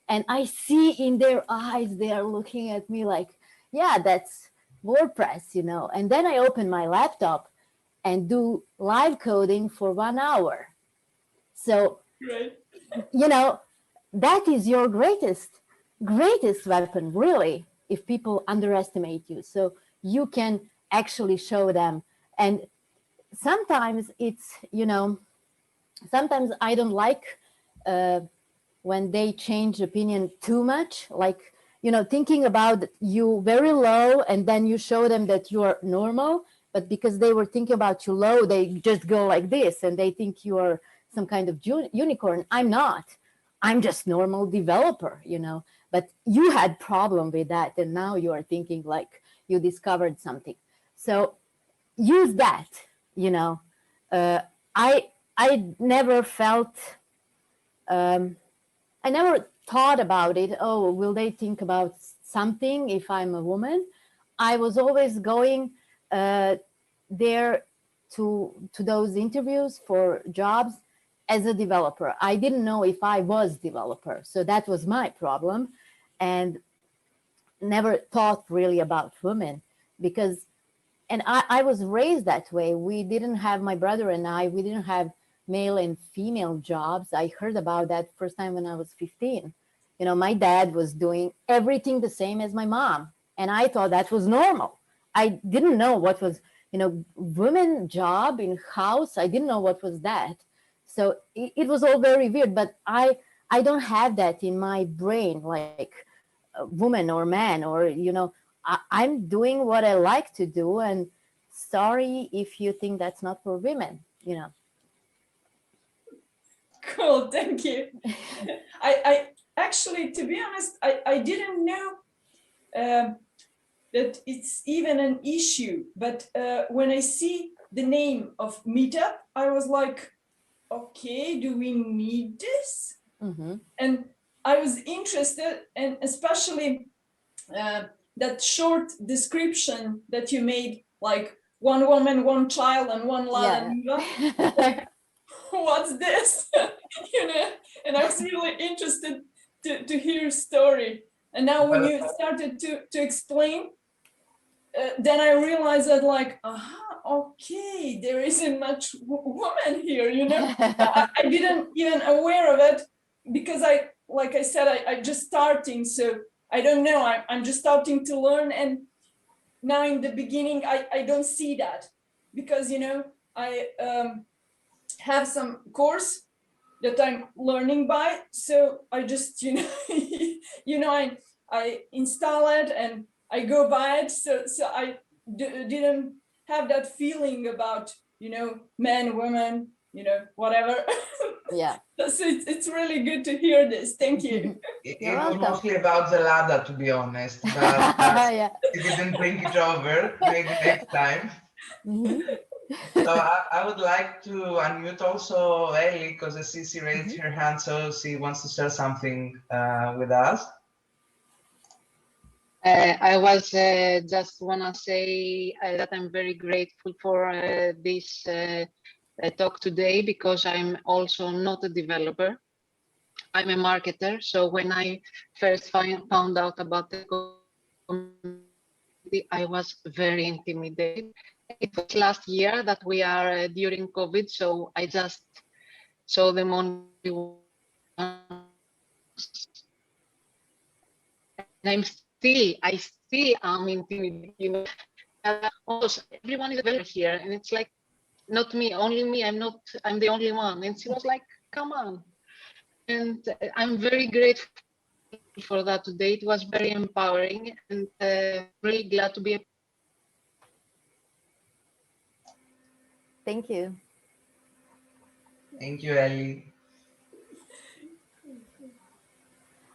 And I see in their eyes, they are looking at me like, yeah, that's WordPress, you know. And then I open my laptop and do live coding for 1 hour. So, right. You know, that is your greatest weapon, really, if people underestimate you. So you can actually show them. And sometimes it's, you know, sometimes I don't like when they change opinion too much, like, you know, thinking about you very low, and then you show them that you are normal, but because they were thinking about you low, they just go like this, and they think you are some kind of unicorn. I'm not. I'm just normal developer, you know, but you had problem with that, and now you are thinking like you discovered something. So use that, you know. I never felt, I never thought about it. Oh, will they think about something if I'm a woman? I was always going there to those interviews for jobs as a developer. I didn't know if I was developer, so that was my problem, and never thought really about women because, and I was raised that way. We didn't have, my brother and I, we didn't have male and female jobs. I heard about that first time when I was 15. You know, my dad was doing everything the same as my mom, and I thought that was normal. I didn't know what was women job in house. I didn't know what was that. So it was all very weird, but I don't have that in my brain, like a woman or man, or, I'm doing what I like to do. And sorry if you think that's not for women. Cool, thank you. I actually, to be honest, I didn't know that it's even an issue. But when I see the name of Meetup, I was like, okay, do we need this? Mm-hmm. And I was interested, and especially that short description that you made, like one woman, one child, and one Lada Niva. Like, what's this? And I was really interested to hear your story. And now when you started to explain, then I realized that, like, okay, there isn't much woman here, I didn't even aware of it, because like I said, I just starting, so I don't know, I'm just starting to learn. And now in the beginning, I don't see that, because, I have some course that I'm learning by, so I just, I install it and I go by it, so I didn't have that feeling about, men, women, whatever. Yeah. So it's really good to hear this. Thank you. It was mostly about the Lada, to be honest, but Yeah. you didn't bring it over. Maybe next time. Mm-hmm. So I would like to unmute also Ellie, because I see she raised her hand, so she wants to share something with us. I was just want to say that I'm very grateful for this talk today, because I'm also not a developer. I'm a marketer. So when I first found out about the community, I was very intimidated. It was last year that we are during COVID, so I just saw them only once. And I still am intimidated. Also, everyone is a developer here, and it's like, not me, only me. I'm the only one. And she was like, come on. And I'm very grateful for that today. It was very empowering, and really glad to be a. Thank you. Thank you, Ellie.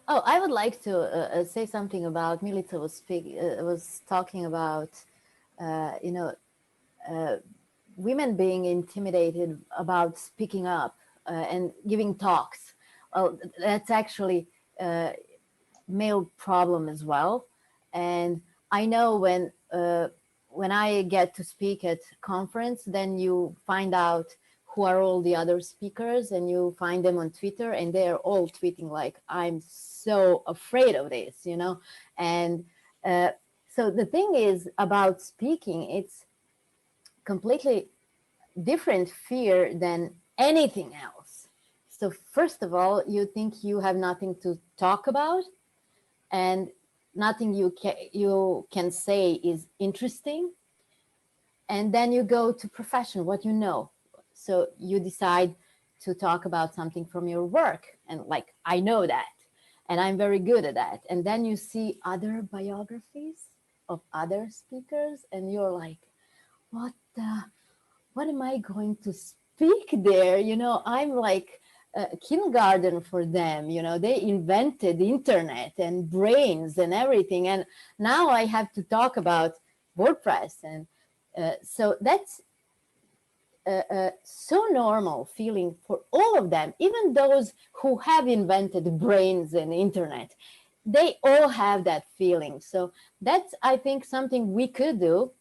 Oh, I would like to say something about Milica was talking about, women being intimidated about speaking up and giving talks. Well, that's actually a male problem as well. And I know when I get to speak at conference, then you find out who are all the other speakers, and you find them on Twitter, and they're all tweeting like, I'm so afraid of this, And so the thing is about speaking, it's completely different fear than anything else. So first of all, you think you have nothing to talk about, and nothing you can say is interesting. And then you go to profession, what you know. So you decide to talk about something from your work, and like, I know that, and I'm very good at that. And then you see other biographies of other speakers, and you're like, what am I going to speak there? I'm like kindergarten for them. They invented the internet and brains and everything, and now I have to talk about WordPress. And so that's so normal feeling for all of them, even those who have invented brains and internet. They all have that feeling. So that's, I think, something we could do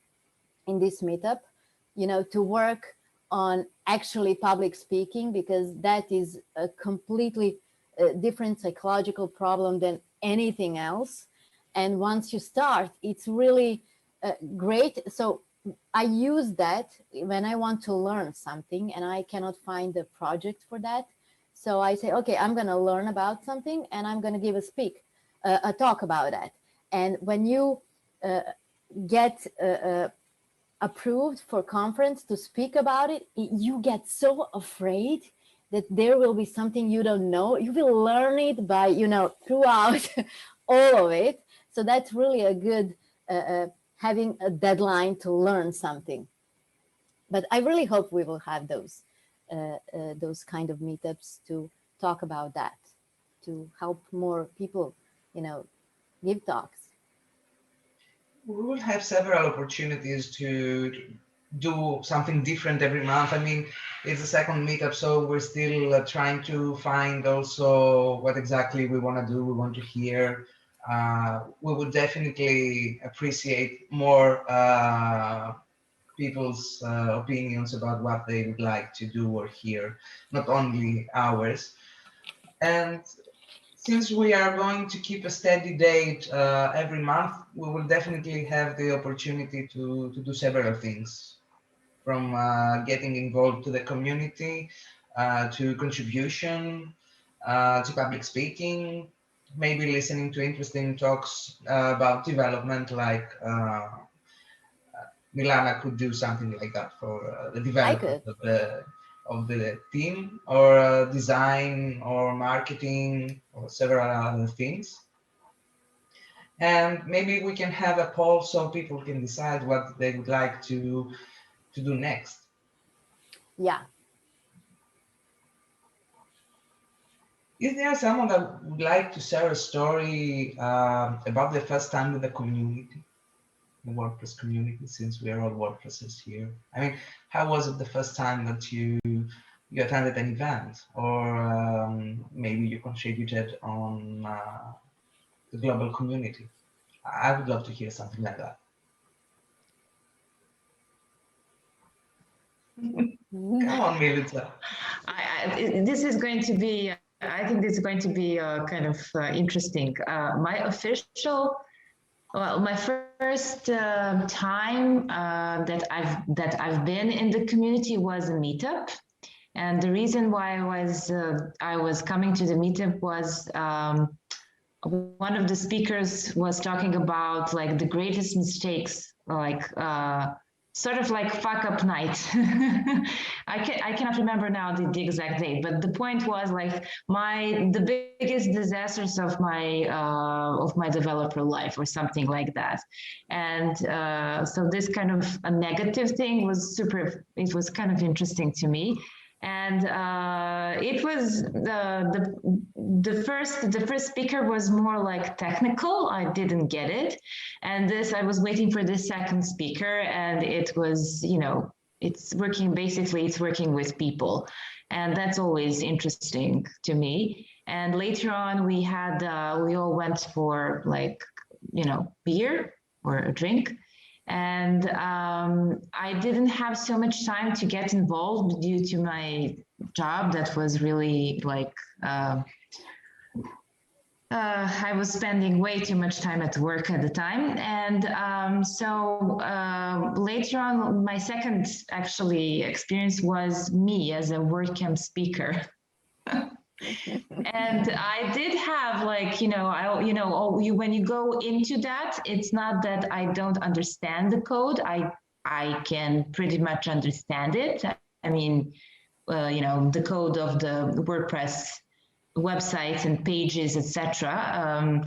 in this meetup, to work on actually public speaking, because that is a completely different psychological problem than anything else. And once you start, it's really great. So I use that when I want to learn something and I cannot find a project for that. So I say, okay, I'm going to learn about something and I'm going to give a talk about that. And when you get a approved for conference to speak about it, you get so afraid that there will be something you don't know. You will learn it by, throughout all of it. So that's really a good having a deadline to learn something. But I really hope we will have those kind of meetups to talk about that, to help more people, give talks. We will have several opportunities to do something different every month. I mean, it's the second meetup, so we're still trying to find also what exactly we want to do, we want to hear. We would definitely appreciate more people's opinions about what they would like to do or hear, not only ours. And since we are going to keep a steady date every month, we will definitely have the opportunity to do several things, from getting involved to the community, to contribution, to public speaking, maybe listening to interesting talks about development, like Milana could do something like that for the development of the team, or design or marketing or several other things. And maybe we can have a poll so people can decide what they would like to do next. Yeah. Is there someone that would like to share a story about the first time with the community, the WordPress community, since we are all WordPressers here? I mean, how was it the first time that you attended an event, or maybe you contributed on the global community? I would love to hear something like that. Come on, Milica. This is going to be, I think this is going to be kind of interesting. My first time that I've been in the community was a meetup. And the reason why I was coming to the meetup was one of the speakers was talking about like the greatest mistakes, like sort of like fuck up night. I cannot remember now the exact date, but the point was like the biggest disasters of my developer life or something like that. And so this kind of a negative thing was it was kind of interesting to me. And it was the first speaker was more like technical. I didn't get it, and I was waiting for the second speaker, and it was, it's working with people, and that's always interesting to me. And later on, we all went for like, beer or a drink. And I didn't have so much time to get involved due to my job that was really like, I was spending way too much time at work at the time. And so later on, my second actually experience was me as a WordCamp speaker. And I did have like, when you go into that, it's not that I don't understand the code. I can pretty much understand it. I mean, the code of the WordPress websites and pages, etc.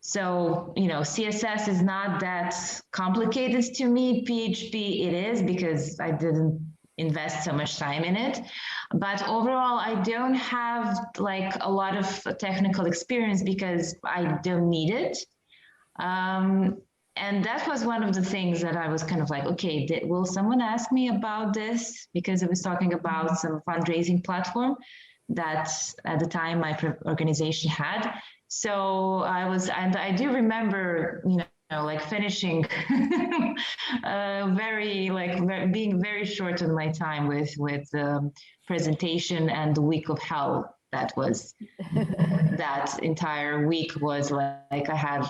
So, CSS is not that complicated to me. PHP it is, because I didn't invest so much time in it. But overall, I don't have like a lot of technical experience because I don't need it. And that was one of the things that I was kind of like, okay, will someone ask me about this? Because I was talking about some fundraising platform that at the time my organization had. So I do remember, like finishing being very short on my time with the presentation, and the week of hell that was. That entire week was like I had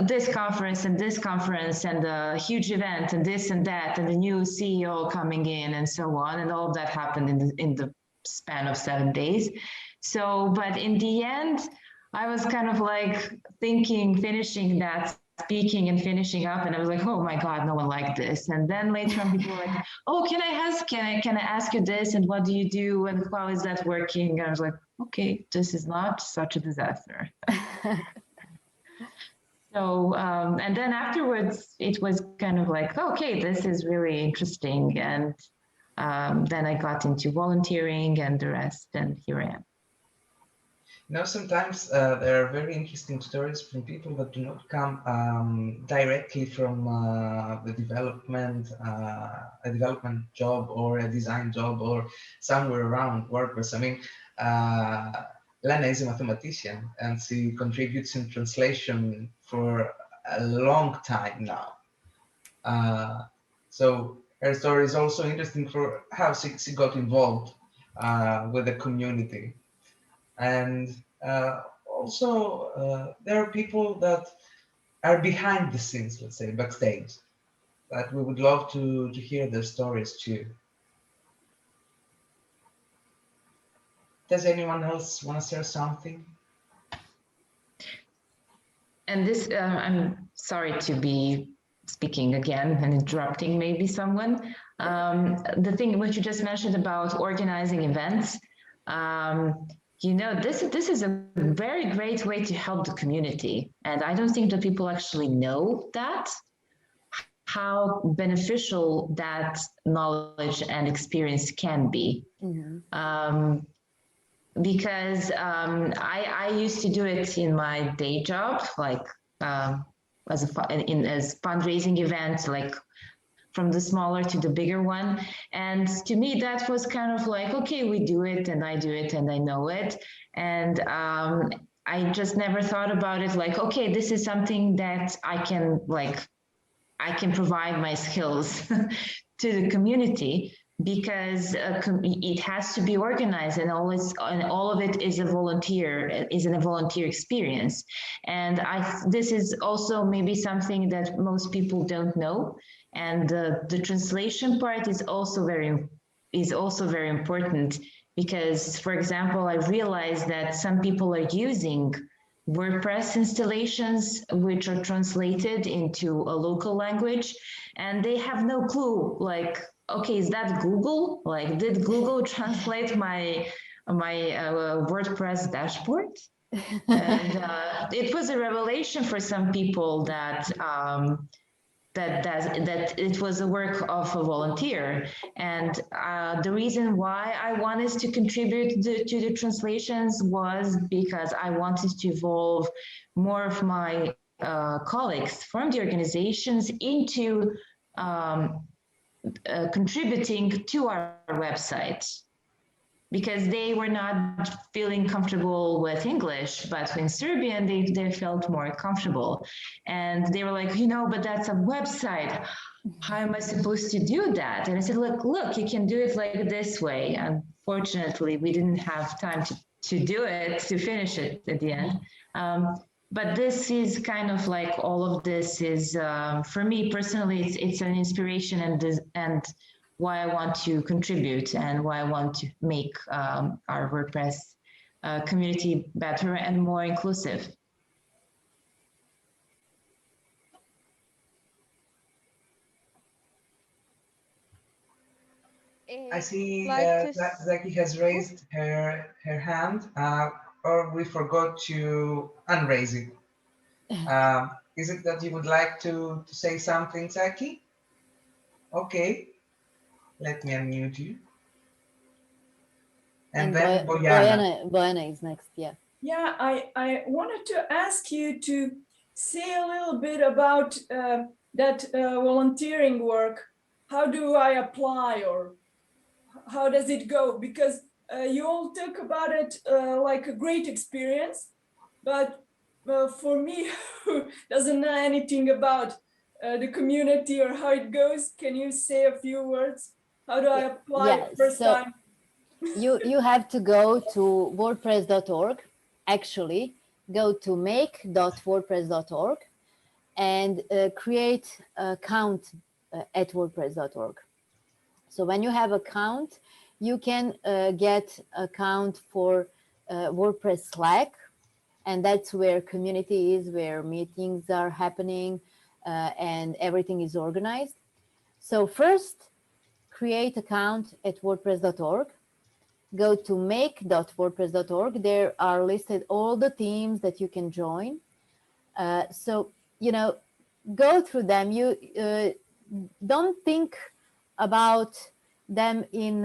this conference and a huge event and this and that and the new CEO coming in and so on, and all of that happened in the span of 7 days. So, but in the end, I was kind of like finishing that speaking and finishing up, and I was like, oh my God, no one liked this. And then later on, people were like, oh, can I ask you this, and what do you do, and how is that working? And I was like, okay, this is not such a disaster. So, and then afterwards, it was kind of like, okay, this is really interesting. And then I got into volunteering and the rest, and here I am. You know, sometimes there are very interesting stories from people that do not come directly from the development, a development job or a design job or somewhere around WordPress. I mean, Lana is a mathematician and she contributes in translation for a long time now. So her story is also interesting for how she got involved with the community. And also there are people that are behind the scenes, let's say, backstage, that we would love to hear their stories too. Does anyone else want to share something? And this, I'm sorry to be speaking again and interrupting maybe someone. The thing what you just mentioned about organizing events, you know, this is a very great way to help the community. And I don't think that people actually know that, how beneficial that knowledge and experience can be. Mm-hmm. Because I used to do it in my day job, like as fundraising events, like from the smaller to the bigger one. And to me, that was kind of like, okay, we do it and I do it and I know it. And I just never thought about it like, okay, this is something that I can provide my skills to the community, because it has to be organized, and all of it is a volunteer experience. And this is also maybe something that most people don't know. And the translation part is also very important, because, for example, I realized that some people are using WordPress installations which are translated into a local language, and they have no clue, like, okay, is that Google? Like, did Google translate my WordPress dashboard? And it was a revelation for some people that that it was the work of a volunteer. And the reason why I wanted to contribute to the translations was because I wanted to involve more of my colleagues from the organizations into contributing to our website, because they were not feeling comfortable with English, but in Serbian, they felt more comfortable. And they were like, you know, but that's a website. How am I supposed to do that? And I said, look, you can do it like this way. Unfortunately, we didn't have time to do it, to finish it at the end. But this is kind of like, all of this is, for me personally, it's an inspiration and why I want to contribute and why I want to make our WordPress community better and more inclusive. I see Zaki has raised her hand, or we forgot to unraise it. Is it that you would like to say something, Zaki? Okay, let me unmute you. And then Bojana is next, yeah. Yeah, I wanted to ask you to say a little bit about that volunteering work. How do I apply, or how does it go? Because you all talk about it like a great experience, but for me, who doesn't know anything about the community or how it goes, can you say a few words? How do I apply first time? You have to go to wordpress.org. Actually, go to make.wordpress.org and create an account at wordpress.org. So when you have an account, you can get account for WordPress Slack, And that's where community is, where meetings are happening, and everything is organized. So first, create account at wordpress.org. Go to make.wordpress.org. There are listed all the themes that you can join. So, go through them. You don't think about them in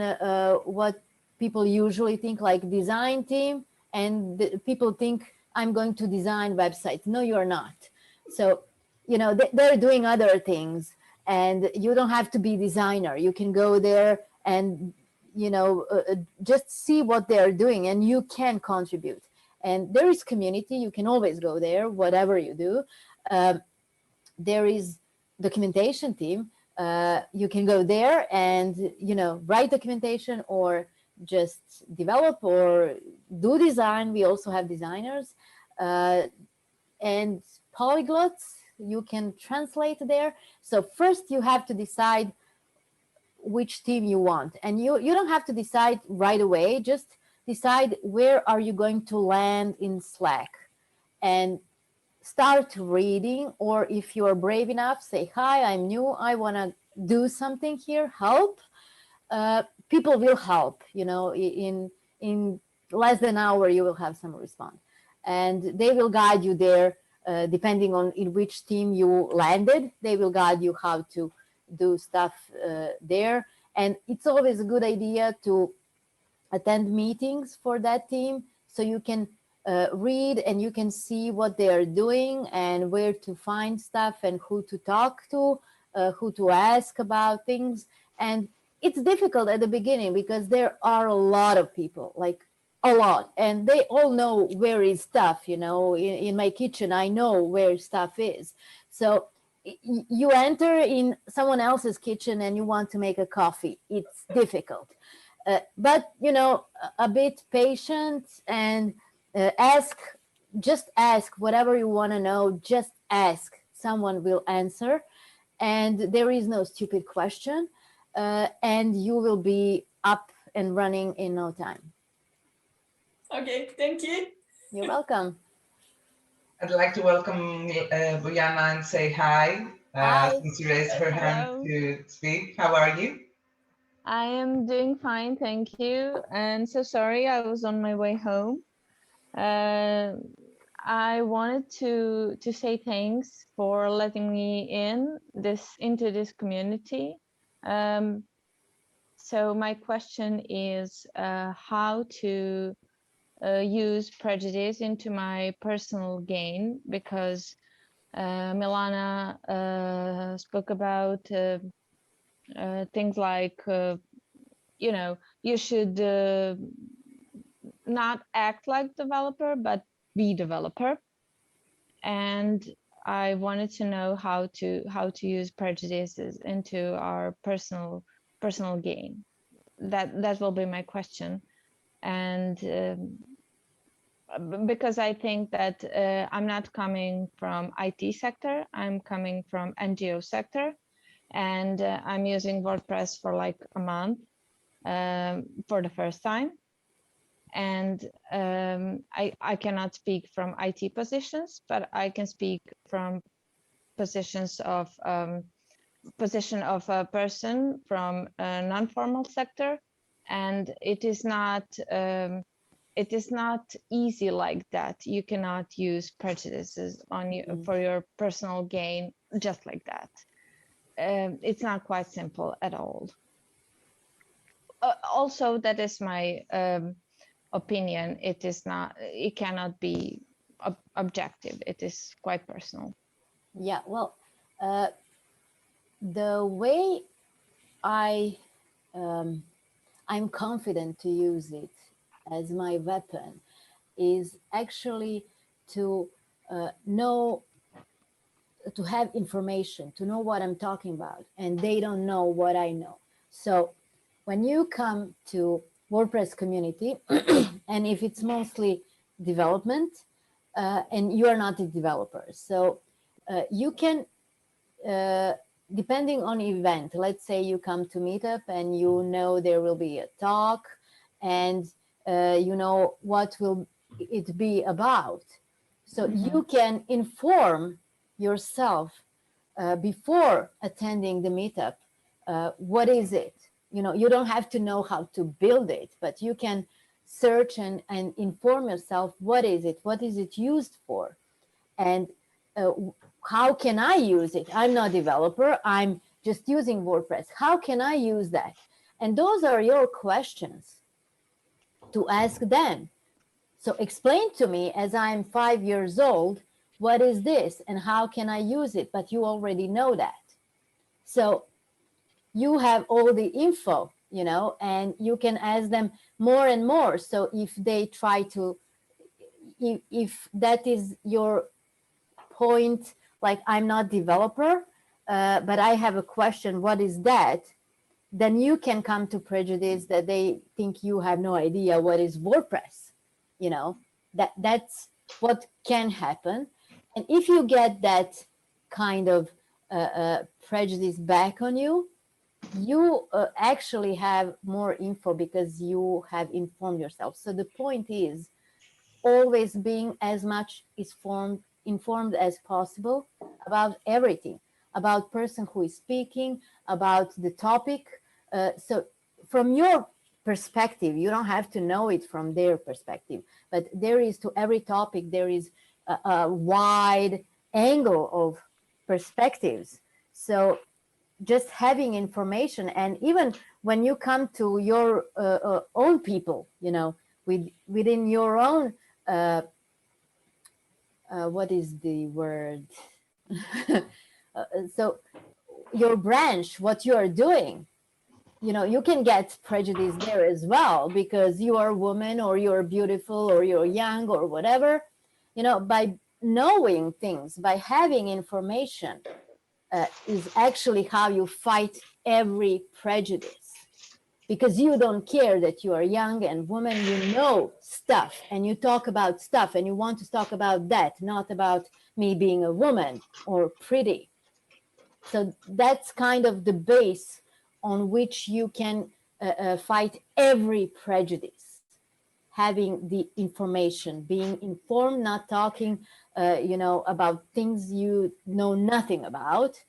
what people usually think, like design team, and people think I'm going to design websites. No, you're not. So, they're doing other things, and you don't have to be designer. You can go there and just see what they're doing, and you can contribute. And there is community. You can always go there, whatever you do. There is documentation team. You can go there and write documentation, or just develop or do design. We also have designers, and polyglots. You can translate there. So first you have to decide which team you want, and you don't have to decide right away. Just decide where are you going to land in Slack, and start reading. Or if you are brave enough, say, hi, I'm new, I want to do something here, help. People will help. In less than an hour you will have some response, and they will guide you there. Depending on in which team you landed, they will guide you how to do stuff there. And it's always a good idea to attend meetings for that team, so you can read and you can see what they are doing and where to find stuff and who to talk to, who to ask about things. And it's difficult at the beginning because there are a lot of people, like a lot, and they all know where is stuff. In my kitchen, I know where stuff is. So you enter in someone else's kitchen and you want to make a coffee. It's difficult. But a bit patient, and just ask whatever you want to know. Just ask, someone will answer, and there is no stupid question, and you will be up and running in no time. Okay, thank you. You're welcome. I'd like to welcome Bojana and say hi. Hi. Since you raised her hand to speak. How are you? I am doing fine, thank you. And so sorry, I was on my way home. I wanted to say thanks for letting me into this community. So my question is how to use prejudice into my personal gain, because Milana spoke about things like, you should not act like developer, but be developer. And I wanted to know how to use prejudices into our personal gain. That will be my question. And because I think that I'm not coming from IT sector, I'm coming from NGO sector, and I'm using WordPress for like a month for the first time. And I cannot speak from IT positions, but I can speak from positions of position of a person from a non-formal sector, and it is not easy like that. You cannot use prejudices on you for your personal gain just like that. It's not quite simple at all. Also, that is my opinion. It cannot be objective. It is quite personal. Yeah, well, the way I'm confident to use it as my weapon is actually to know, to have information, to know what I'm talking about, and they don't know what I know. So when you come to WordPress community, and if it's mostly development, and you are not a developer, so you can, depending on event, let's say you come to meetup and you know there will be a talk, and you know what will it be about. So you can inform yourself before attending the meetup. What is it? You know, you don't have to know how to build it, but you can search and inform yourself. What is it? What is it used for? And how can I use it? I'm not a developer. I'm just using WordPress. How can I use that? And those are your questions to ask them. So explain to me, as I'm 5 years old, what is this and how can I use it? But you already know that. So you have all the info, you know, and you can ask them more and more. So if they try to, if that is your point, like I'm not developer, but I have a question, what is that? Then you can come to prejudice that they think you have no idea what is WordPress. You know, that's what can happen. And if you get that kind of prejudice back on you, you actually have more info because you have informed yourself. So the point is always being as much informed as possible about everything, about person who is speaking, about the topic. So from your perspective, you don't have to know it from their perspective, but there is, to every topic, there is a wide angle of perspectives. So just having information, and even when you come to your own people, you know, within your own, what is the word? So your branch, what you are doing, you know, you can get prejudice there as well because you are a woman or you're beautiful or you're young or whatever. You know, by knowing things, by having information, is actually how you fight every prejudice, because you don't care that you are young and woman, you know stuff and you talk about stuff and you want to talk about that, not about me being a woman or pretty. So that's kind of the base on which you can fight every prejudice. Having the information, being informed, not talking, you know, about things you know nothing about,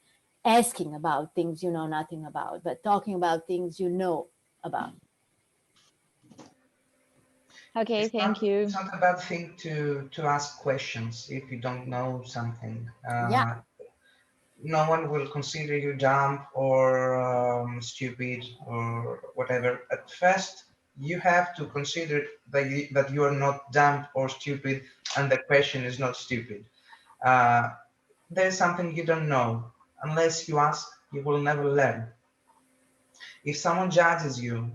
asking about things you know nothing about, but talking about things you know about. Okay, thank you. It's not a bad thing to ask questions if you don't know something. Yeah. No one will consider you dumb or stupid or whatever. At first, you have to consider that you are not dumb or stupid, and the question is not stupid. There's something you don't know. Unless you ask, you will never learn. If someone judges you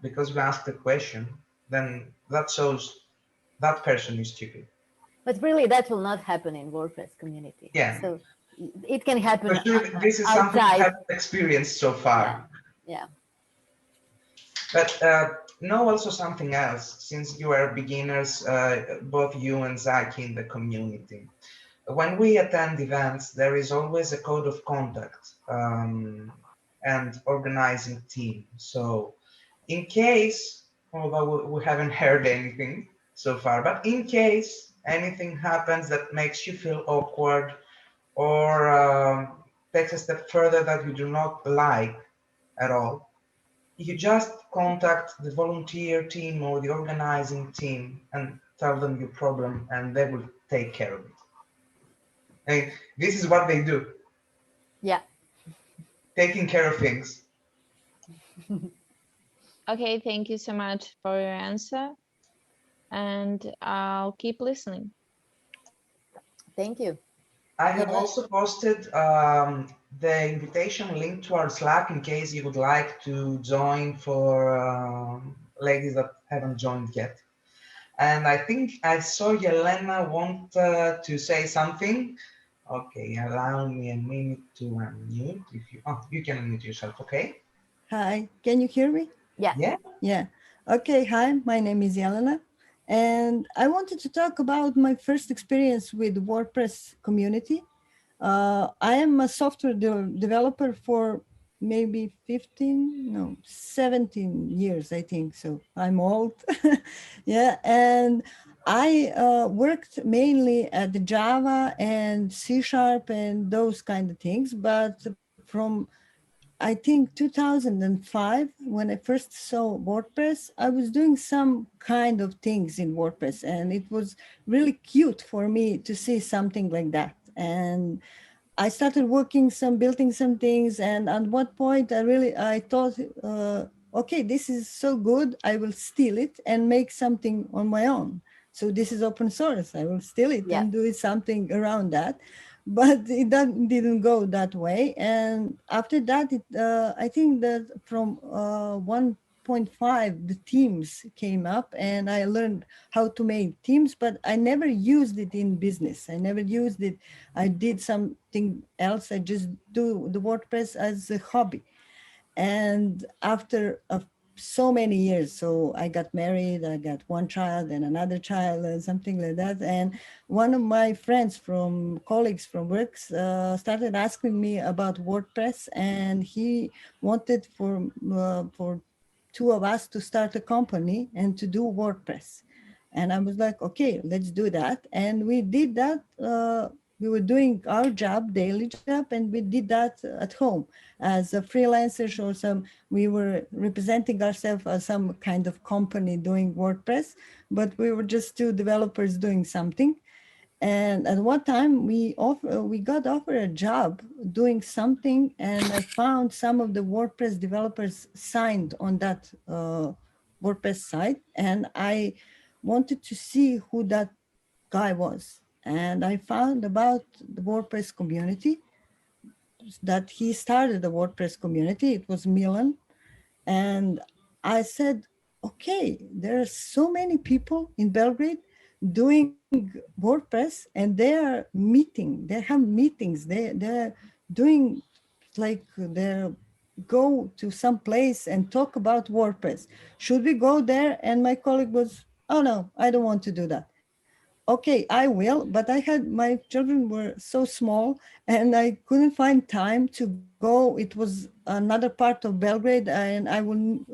because you asked a question, then that shows that person is stupid. But really, that will not happen in WordPress community. Yeah. So it can happen. For sure, this is something I have experienced so far. Yeah. But know also something else, since you are beginners, both you and Zaki in the community. When we attend events, there is always a code of conduct and organizing team. So in case, although we haven't heard anything so far, but in case anything happens that makes you feel awkward or takes a step further that you do not like at all, you just contact the volunteer team or the organizing team and tell them your problem and they will take care of it. I mean, this is what they do. Yeah. Taking care of things. Okay, thank you so much for your answer. And I'll keep listening. Thank you. I have also posted the invitation link to our Slack in case you would like to join for ladies that haven't joined yet. And I think I saw Yelena want to say something. Okay, allow me a minute to unmute. If you, you can unmute yourself, okay? Hi, can you hear me? Yeah. Yeah. Yeah. Okay, hi, my name is Yelena. And I wanted to talk about my first experience with WordPress community. I am a software developer for maybe 17 years, I think. So I'm old. Yeah. And I worked mainly at the Java and C# and those kind of things, but from I think 2005, when I first saw WordPress, I was doing some kind of things in WordPress, and it was really cute for me to see something like that. And I started building some things, and at what point I thought, okay, this is so good, I will steal it and make something on my own. So this is open source. I will steal it and do something around that, but didn't go that way. And after that, I think that from 1.5, the themes came up, and I learned how to make themes, but I never used it in business. I never used it. I did something else. I just do the WordPress as a hobby. And after so many years, so I got married, I got one child and another child and something like that. And one of my friends colleagues from work started asking me about WordPress, and he wanted for two of us to start a company and to do WordPress. And I was like, okay, let's do that. And we did that. We were doing our job, daily job, and we did that at home as a freelancers or we were representing ourselves as some kind of company doing WordPress, but we were just two developers doing something. And at one time we got offered a job doing something, and I found some of the WordPress developers signed on that WordPress site, and I wanted to see who that guy was. And I found about the WordPress community, that he started a WordPress community. It was Milan. And I said, okay, there are so many people in Belgrade doing WordPress, and they are meeting, they have meetings, they're doing like they go to some place and talk about WordPress. Should we go there? And my colleague was, oh no, I don't want to do that. Okay, I will, but my children were so small and I couldn't find time to go. It was another part of Belgrade, and I will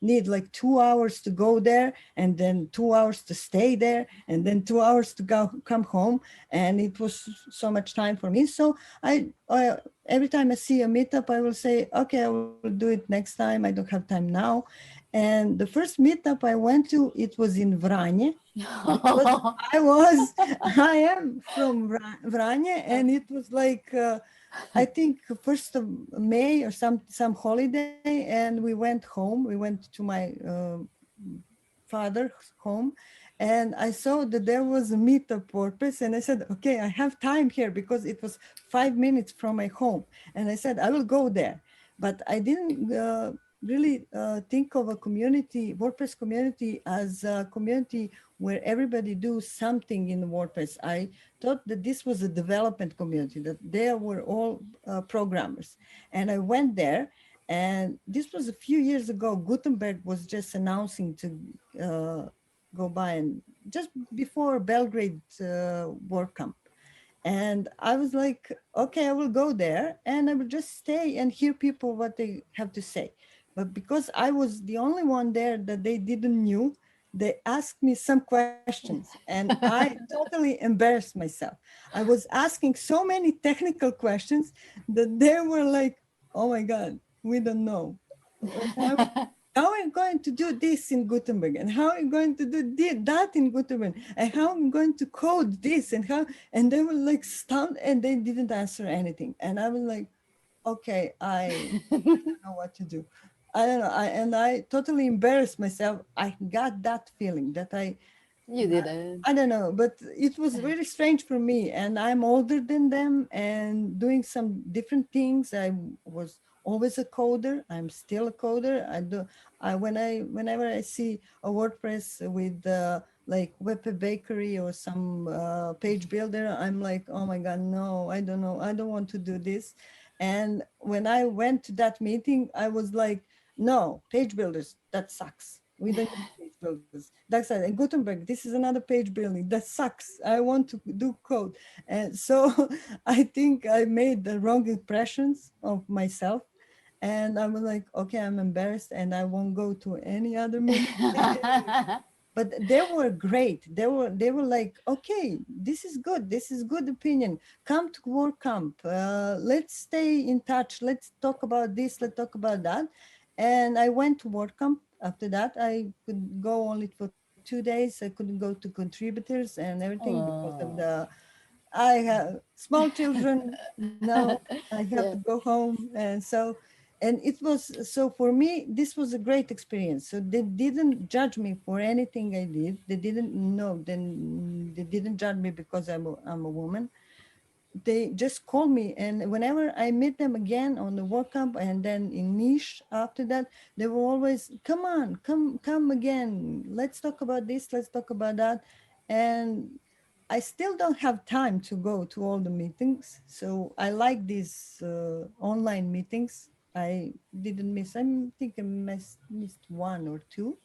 need like 2 hours to go there, and then 2 hours to stay there, and then 2 hours to come home. And it was so much time for me. So I every time I see a meetup, I will say, okay, I will do it next time. I don't have time now. And the first meetup I went to, it was in Vranje. I am from Vranje, and it was like, I think 1st of May or some holiday, and we went home. We went to my father's home, and I saw that there was a meetup WordPress, and I said, okay, I have time here because it was 5 minutes from my home. And I said, I will go there. But I didn't really think of a community, WordPress community, as a community where everybody do something in WordPress. I thought that this was a development community, that they were all programmers. And I went there, and this was a few years ago. Gutenberg was just announcing to go by, and just before Belgrade WordCamp. And I was like, okay, I will go there and I will just stay and hear people what they have to say. But because I was the only one there that they didn't knew, they asked me some questions, and I totally embarrassed myself. I was asking so many technical questions that they were like, oh my God, we don't know. How am I going to do this in Gutenberg? And how am I going to do that in Gutenberg? And how am I going to code this? And they were like stunned, and they didn't answer anything. And I was like, okay, I don't know what to do. I don't know. I totally embarrassed myself. I got that feeling that you didn't. I don't know, but it was very strange for me. And I'm older than them and doing some different things. I was always a coder. I'm still a coder. Whenever I see a WordPress with like Web Bakery or some page builder, I'm like, oh my God, no, I don't know. I don't want to do this. And when I went to that meeting, I was like, no, page builders, that sucks. We don't need page builders. That's it. And Gutenberg, this is another page building. That sucks. I want to do code. And so I think I made the wrong impressions of myself. And I was like, okay, I'm embarrassed and I won't go to any other meeting. but they were great. They were like, okay, this is good. This is good opinion. Come to WordCamp. Let's stay in touch. Let's talk about this. Let's talk about that. And I went to WordCamp. After that, I could go only for 2 days. I couldn't go to contributors and everything because of I have small children. I have to go home, and so, and it was so for me. This was a great experience. So they didn't judge me for anything I did. They didn't know. Then they didn't judge me because I'm a woman. They just call me, and whenever I meet them again on the WordCamp and then in niche after that, they will always come on, come again. Let's talk about this. Let's talk about that, and I still don't have time to go to all the meetings. So I like these online meetings. I didn't miss. I think I missed one or two,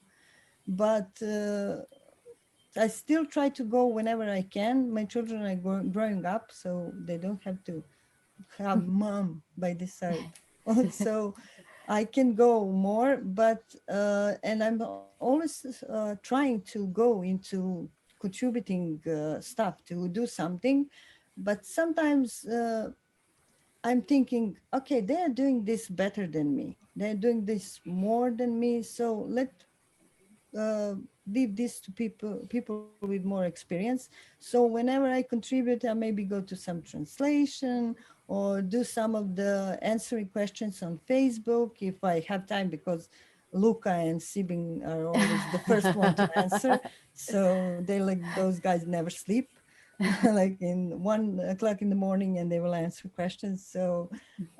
but. I still try to go whenever I can. My children are growing up, so they don't have to have mom by this side. Also, I can go more, but and I'm always trying to go into contributing stuff to do something, but sometimes I'm thinking, okay, they are doing this better than me. They're doing this more than me, so let uh, leave this to people with more experience. So whenever I contribute, I maybe go to some translation or do some of the answering questions on Facebook if I have time, because Luca and Sibing are always the first one to answer. So they like those guys never sleep. Like in 1 o'clock in the morning, and they will answer questions. So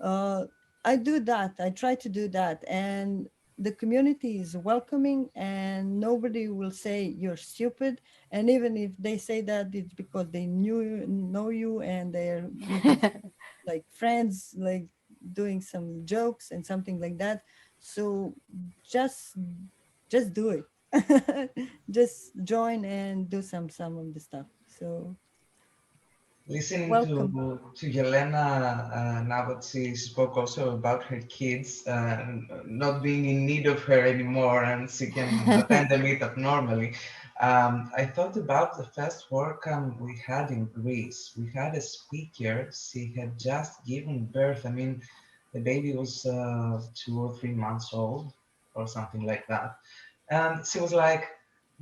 I do that. I try to do that, and the community is welcoming, and nobody will say you're stupid. And even if they say that, it's because they know you, and they're like friends, like doing some jokes and something like that. So just just do it. Just join and do some of the stuff. So Listening welcome. to Yelena, now that she spoke also about her kids not being in need of her anymore, and she can attend the meetup normally. I thought about the first WordCamp we had in Greece. We had a speaker. She had just given birth. I mean, the baby was 2 or 3 months old or something like that. And she was like,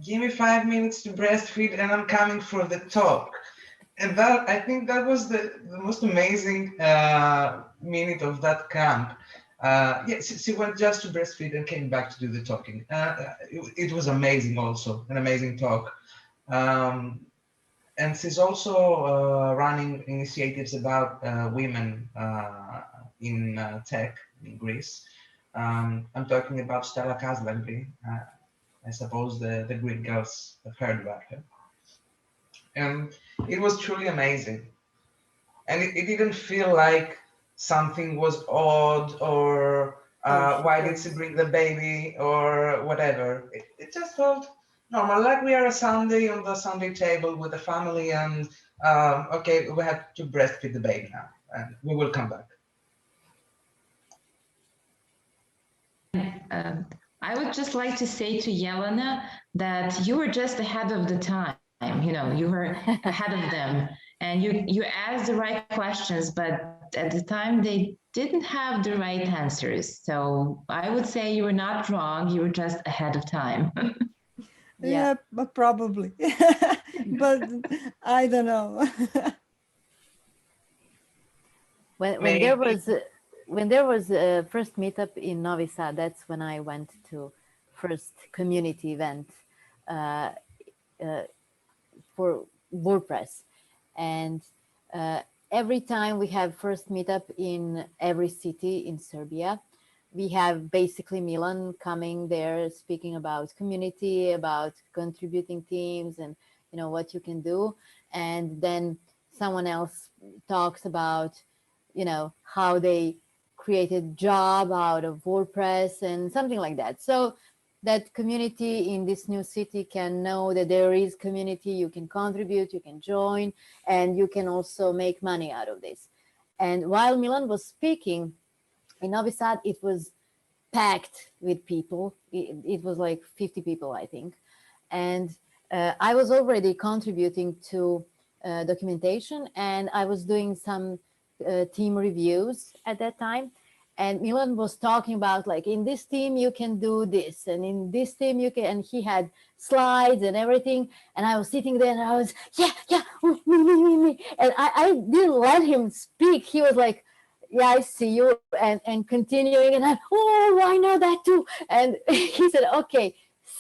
give me 5 minutes to breastfeed and I'm coming for the talk. And that, I think that was the most amazing minute of that camp. She went just to breastfeed and came back to do the talking. It was amazing also, an amazing talk. And she's also running initiatives about women in tech in Greece. I'm talking about Stella Kazlagli. I suppose the Greek girls have heard about her. And it was truly amazing. And it didn't feel like something was odd or why did she bring the baby or whatever. It just felt normal, like we are a Sunday on the Sunday table with the family, and okay, we have to breastfeed the baby now and we will come back. I would just like to say to Yelena that you were just ahead of the time. You know, you were ahead of them, and you asked the right questions, but at the time they didn't have the right answers. So I would say you were not wrong. You were just ahead of time. Yeah, probably, but I don't know. When there was a first meetup in Novi Sad, that's when I went to first community event for WordPress. And every time we have first meetup in every city in Serbia, we have basically Milan coming there speaking about community, about contributing teams, and you know what you can do. And then someone else talks about, you know, how they created job out of WordPress and something like that. So that community in this new city can know that there is community, you can contribute, you can join, and you can also make money out of this. And while Milan was speaking, in Novi Sad, it was packed with people. It was like 50 people, I think. And I was already contributing to documentation, and I was doing some team reviews at that time. And Milan was talking about, like, in this team you can do this, and in this team you can, and he had slides and everything. And I was sitting there and I was, yeah, oh, me. And I didn't let him speak. He was like, yeah, I see you, and continuing, and oh, I know that too. And he said, okay,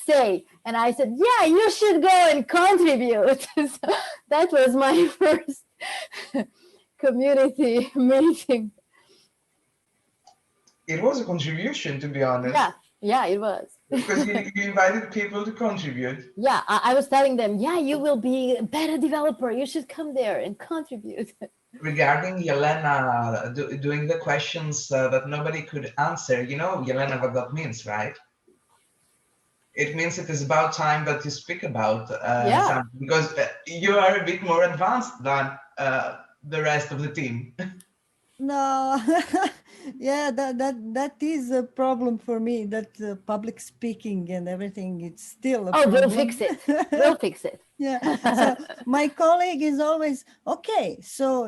say. And I said, yeah, you should go and contribute. So that was my first community meeting. It was a contribution, to be honest. Yeah, it was. Because you invited people to contribute. Yeah, I was telling them, yeah, you will be a better developer. You should come there and contribute. Regarding Yelena doing the questions that nobody could answer, you know, Yelena, what that means, right? It means it is about time that you speak about something, because you are a bit more advanced than the rest of the team. No, yeah, that is a problem for me, that public speaking and everything, it's still a problem. We'll fix it. We'll fix it. Yeah. So my colleague is always, okay, so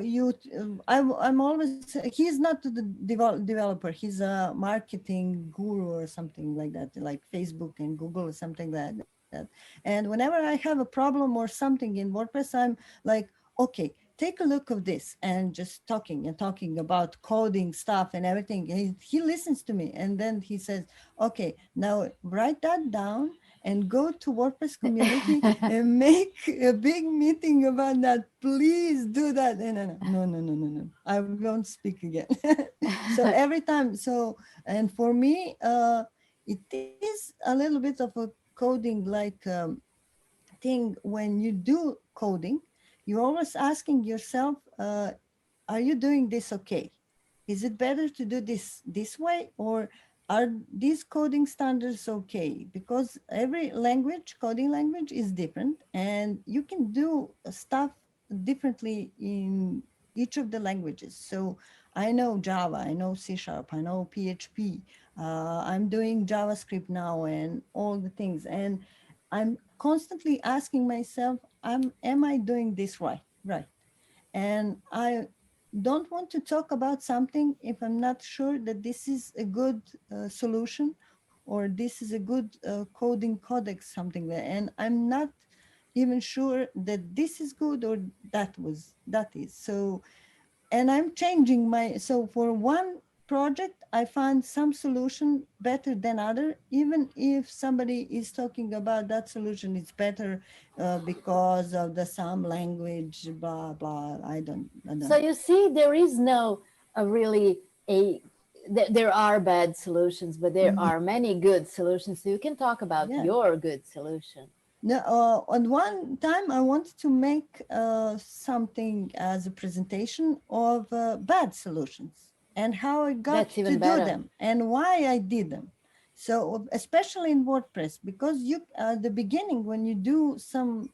I'm always, he's not the developer, he's a marketing guru or something like that, like Facebook and Google or something like that. And whenever I have a problem or something in WordPress, I'm like, okay, take a look of this, and just talking about coding stuff and everything. He listens to me, and then he says, okay, now write that down and go to WordPress community and make a big meeting about that. Please do that. And no, I won't speak again. So every time, and for me, it is a little bit of a coding like thing. When you do coding, you're always asking yourself, are you doing this okay? Is it better to do this way, or are these coding standards okay? Because every coding language is different, and you can do stuff differently in each of the languages. So I know Java, I know C#, I know PHP, I'm doing JavaScript now and all the things. And I'm constantly asking myself, am I doing this right? And I don't want to talk about something if I'm not sure that this is a good solution, or this is a good coding codex, something like that. And I'm not even sure that this is good or that is. So, and I'm changing so for one project, I find some solution better than other, even if somebody is talking about that solution is better because of the some language, blah, blah, I don't know. So you see, there is no there are bad solutions, but there are many good solutions. So you can talk about your good solution. No, on one time I wanted to make something as a presentation of bad solutions and how I got to do them and why I did them. So especially in WordPress, because you at the beginning, when you do some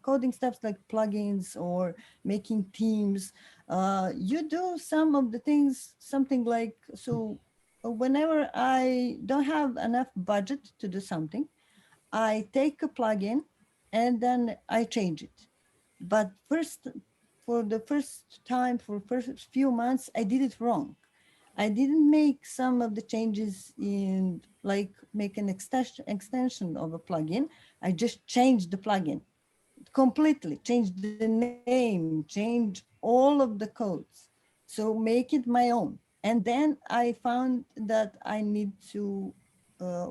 coding stuff like plugins or making themes, you do some of the things, something like, so whenever I don't have enough budget to do something, I take a plugin and then I change it. But for the first few months, I did it wrong. I didn't make some of the changes in, like, make an extension of a plugin. I just changed the plugin completely, changed the name, changed all of the codes. So make it my own. And then I found that I need to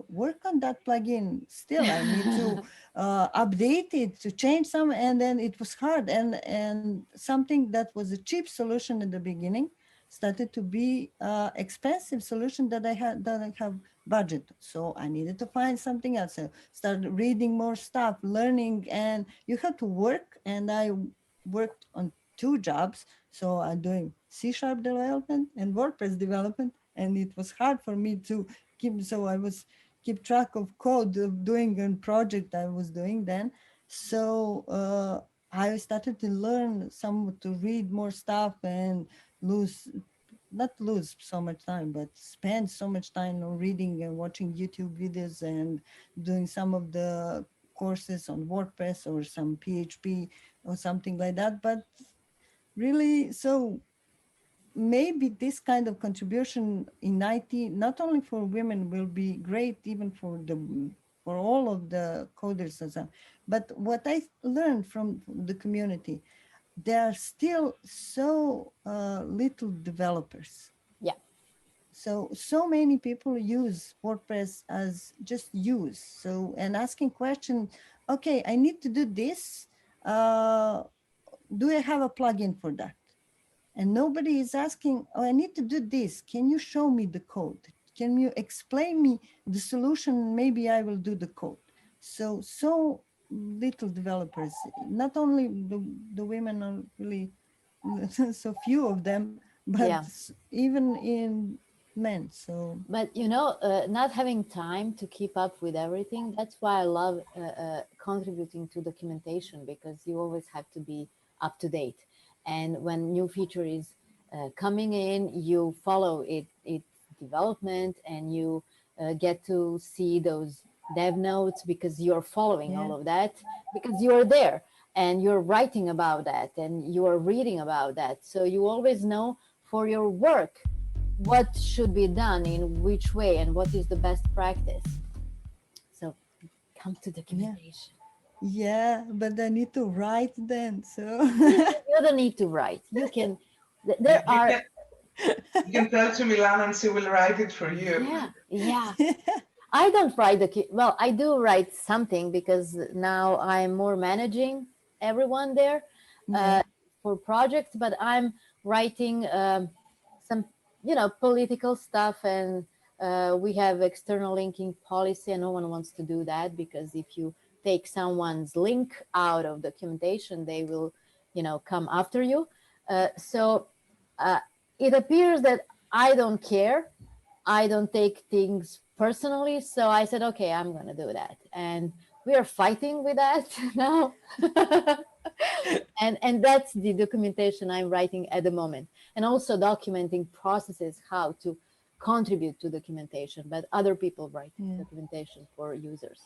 work on that plugin still. I need to update it, to change some, and then it was hard. And something that was a cheap solution in the beginning started to be expensive solution that I have budget. So I needed to find something else. So started reading more stuff, learning, and you have to work. And I worked on 2 jobs. So I'm doing C# development and WordPress development. And it was hard for me to keep track of code of doing a project I was doing then. So I started to learn to read more stuff and not lose so much time, but spend so much time on reading and watching YouTube videos and doing some of the courses on WordPress or some PHP or something like that. But really, so maybe this kind of contribution in IT, not only for women, will be great, even for all of the coders and so. But what I learned from the community, there are still so little developers. Yeah. So many people use WordPress as just use. So, and asking questions, okay, I need to do this. Do I have a plugin for that? And nobody is asking, oh, I need to do this. Can you show me the code? Can you explain me the solution? Maybe I will do the code. So little developers, not only the women are really so few of them, but yeah. even in men. So, but you know, not having time to keep up with everything, that's why I love contributing to documentation, because you always have to be up to date. And when new feature is coming in, you follow its development, and you get to see those dev notes, because you're following all of that, because you're there and you're writing about that and you are reading about that. So you always know for your work what should be done in which way and what is the best practice. So come to documentation. Yeah, but I need to write then. So you don't need to write. You can. There are. You can tell to Milana and she will write it for you. Yeah. I don't write well, I do write something, because now I'm more managing everyone there for projects, but I'm writing some, political stuff, and we have external linking policy, and no one wants to do that, because if you take someone's link out of documentation, they will, come after you. So it appears that I don't care. I don't take things personally. So I said, okay, I'm going to do that. And we are fighting with that now. and that's the documentation I'm writing at the moment. And also documenting processes, how to contribute to documentation, but other people write documentation for users.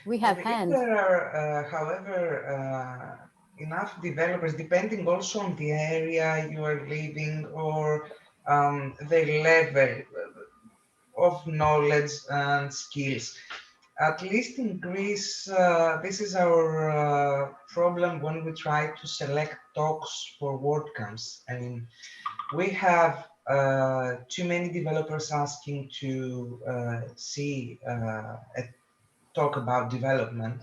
We have hands. If there are, however, enough developers, depending also on the area you are living or the level of knowledge and skills. At least in Greece, this is our problem when we try to select talks for WordCamps. I mean, we have too many developers asking to see a talk about development.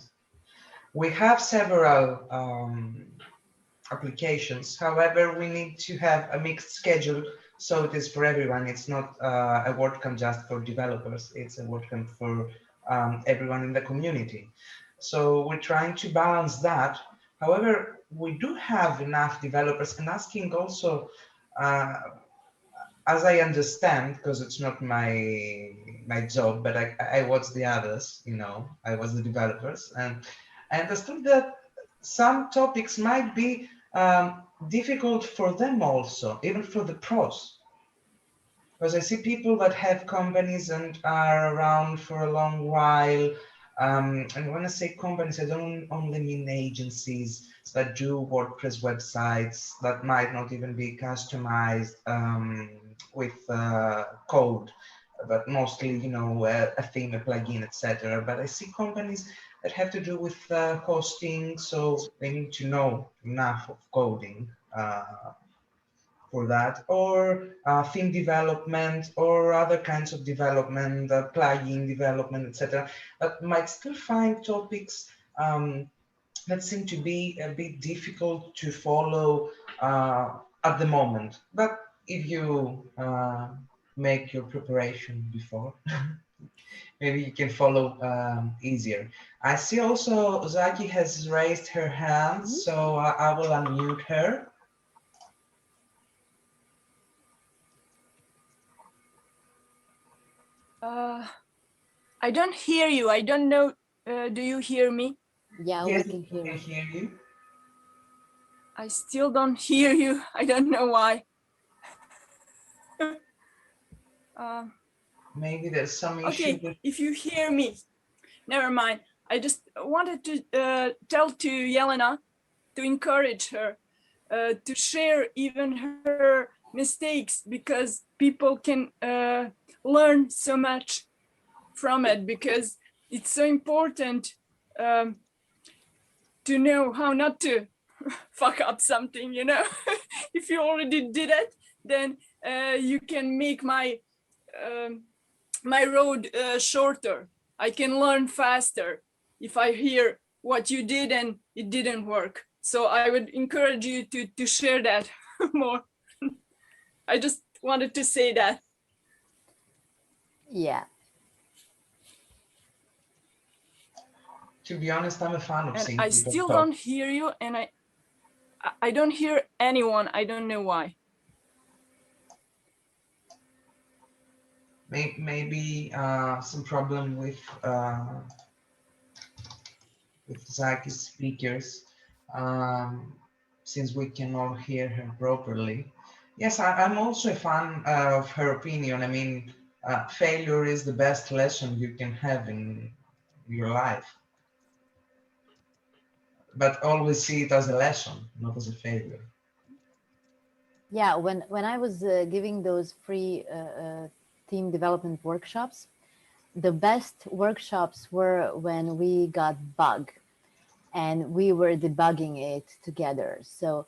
We have several applications. However, we need to have a mixed schedule, so it is for everyone. It's not a WordCamp just for developers. It's a WordCamp for everyone in the community. So we're trying to balance that. However, we do have enough developers, and asking also, as I understand, because it's not my job, but I watch the others, I watch the developers, and I understood that some topics might be difficult for them also, even for the pros. Because I see people that have companies and are around for a long while. And when I say companies, I don't only mean agencies that do WordPress websites that might not even be customized with code, but mostly, a theme, a plugin, etc. But I see companies that have to do with hosting, so they need to know enough of coding for that, or theme development, or other kinds of development, plugin development, etc. But might still find topics that seem to be a bit difficult to follow at the moment. But if you make your preparation before, maybe you can follow easier. I see also Zaki has raised her hand, so I will unmute her. I don't hear you. I don't know. Do you hear me? Yeah, yes, we can hear you. Hear you. I still don't hear you. I don't know why. Maybe there's some issue. Okay, if you hear me, never mind. I just wanted to tell to Jelena to encourage her to share even her mistakes, because people can learn so much from it, because it's so important to know how not to fuck up something, you know. If you already did it, then you can make my my road shorter. I can learn faster if I hear what you did and it didn't work. So I would encourage you to share that more. I just wanted to say that. Yeah. To be honest, I'm a fan of seeing I people still talk. don't hear you, and I don't hear anyone. I don't know why. Maybe some problem with Zaki's speakers, since we cannot hear her properly. Yes, I'm also a fan of her opinion. I mean, failure is the best lesson you can have in your life. But always see it as a lesson, not as a failure. Yeah, when I was giving those free team development workshops, the best workshops were when we got bug and we were debugging it together. So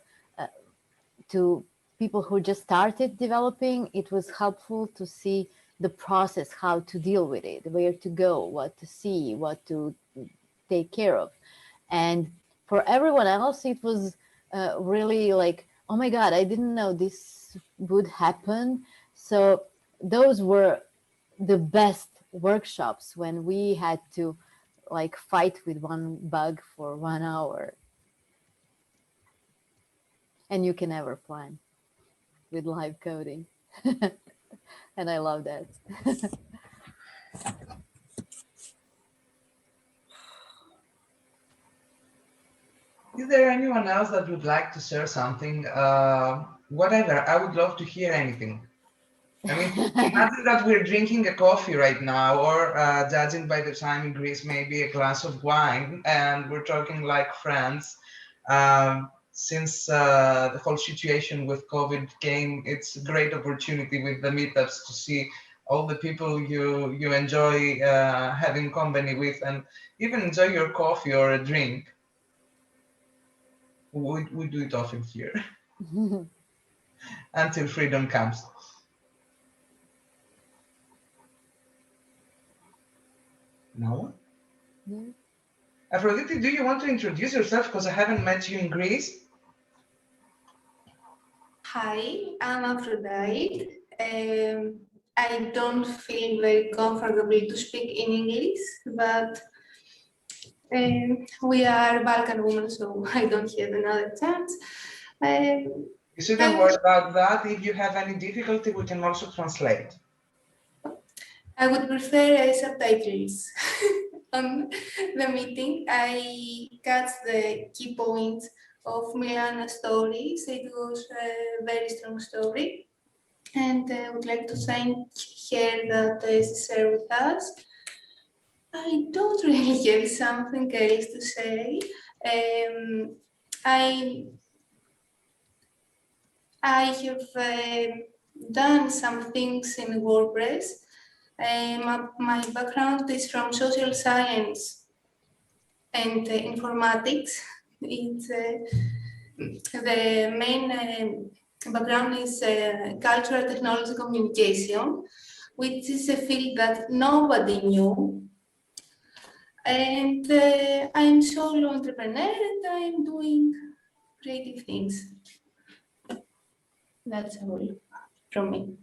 to people who just started developing, it was helpful to see the process, how to deal with it, where to go, what to see, what to take care of. And for everyone else, it was really like, oh my God, I didn't know this would happen. So those were the best workshops when we had to like fight with one bug for 1 hour. And you can never plan with live coding. And I love that. Is there anyone else that would like to share something? Whatever, I would love to hear anything. I mean, imagine that we're drinking a coffee right now, or judging by the time in Greece, maybe a glass of wine, and we're talking like friends. Since the whole situation with COVID came, it's a great opportunity with the meetups to see all the people you enjoy having company with, and even enjoy your coffee or a drink. We do it often here until freedom comes. No? Yeah. Aphrodite, do you want to introduce yourself, because I haven't met you in Greece? Hi, I'm Aphrodite. I don't feel very comfortable to speak in English, but we are Balkan women, so I don't have another chance. You shouldn't worry about that. If you have any difficulty, we can also translate. I would prefer subtitles. On the meeting, I got the key points of Milana's story. So it was a very strong story. And I would like to thank her that she shared with us. I don't really have something else to say. I have done some things in WordPress. My background is from social science and informatics. It's, the main background is cultural technology communication, which is a field that nobody knew. And I'm solo entrepreneur and I'm doing creative things. That's all from me.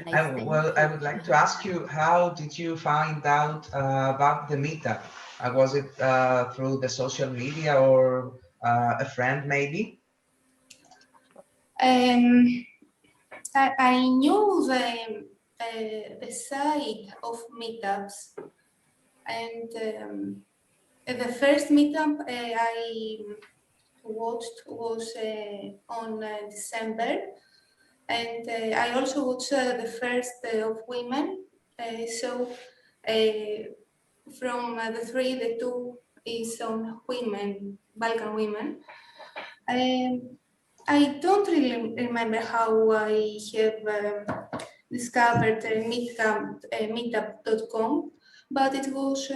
Well, I would like to ask you, how did you find out about the meetup? Was it through the social media or a friend maybe? I knew the site of meetups, and the first meetup I watched was on December, and I also watched the first of women. So From the three, the two is on women, Balkan women. I don't really remember how I have discovered meetup.com, but it was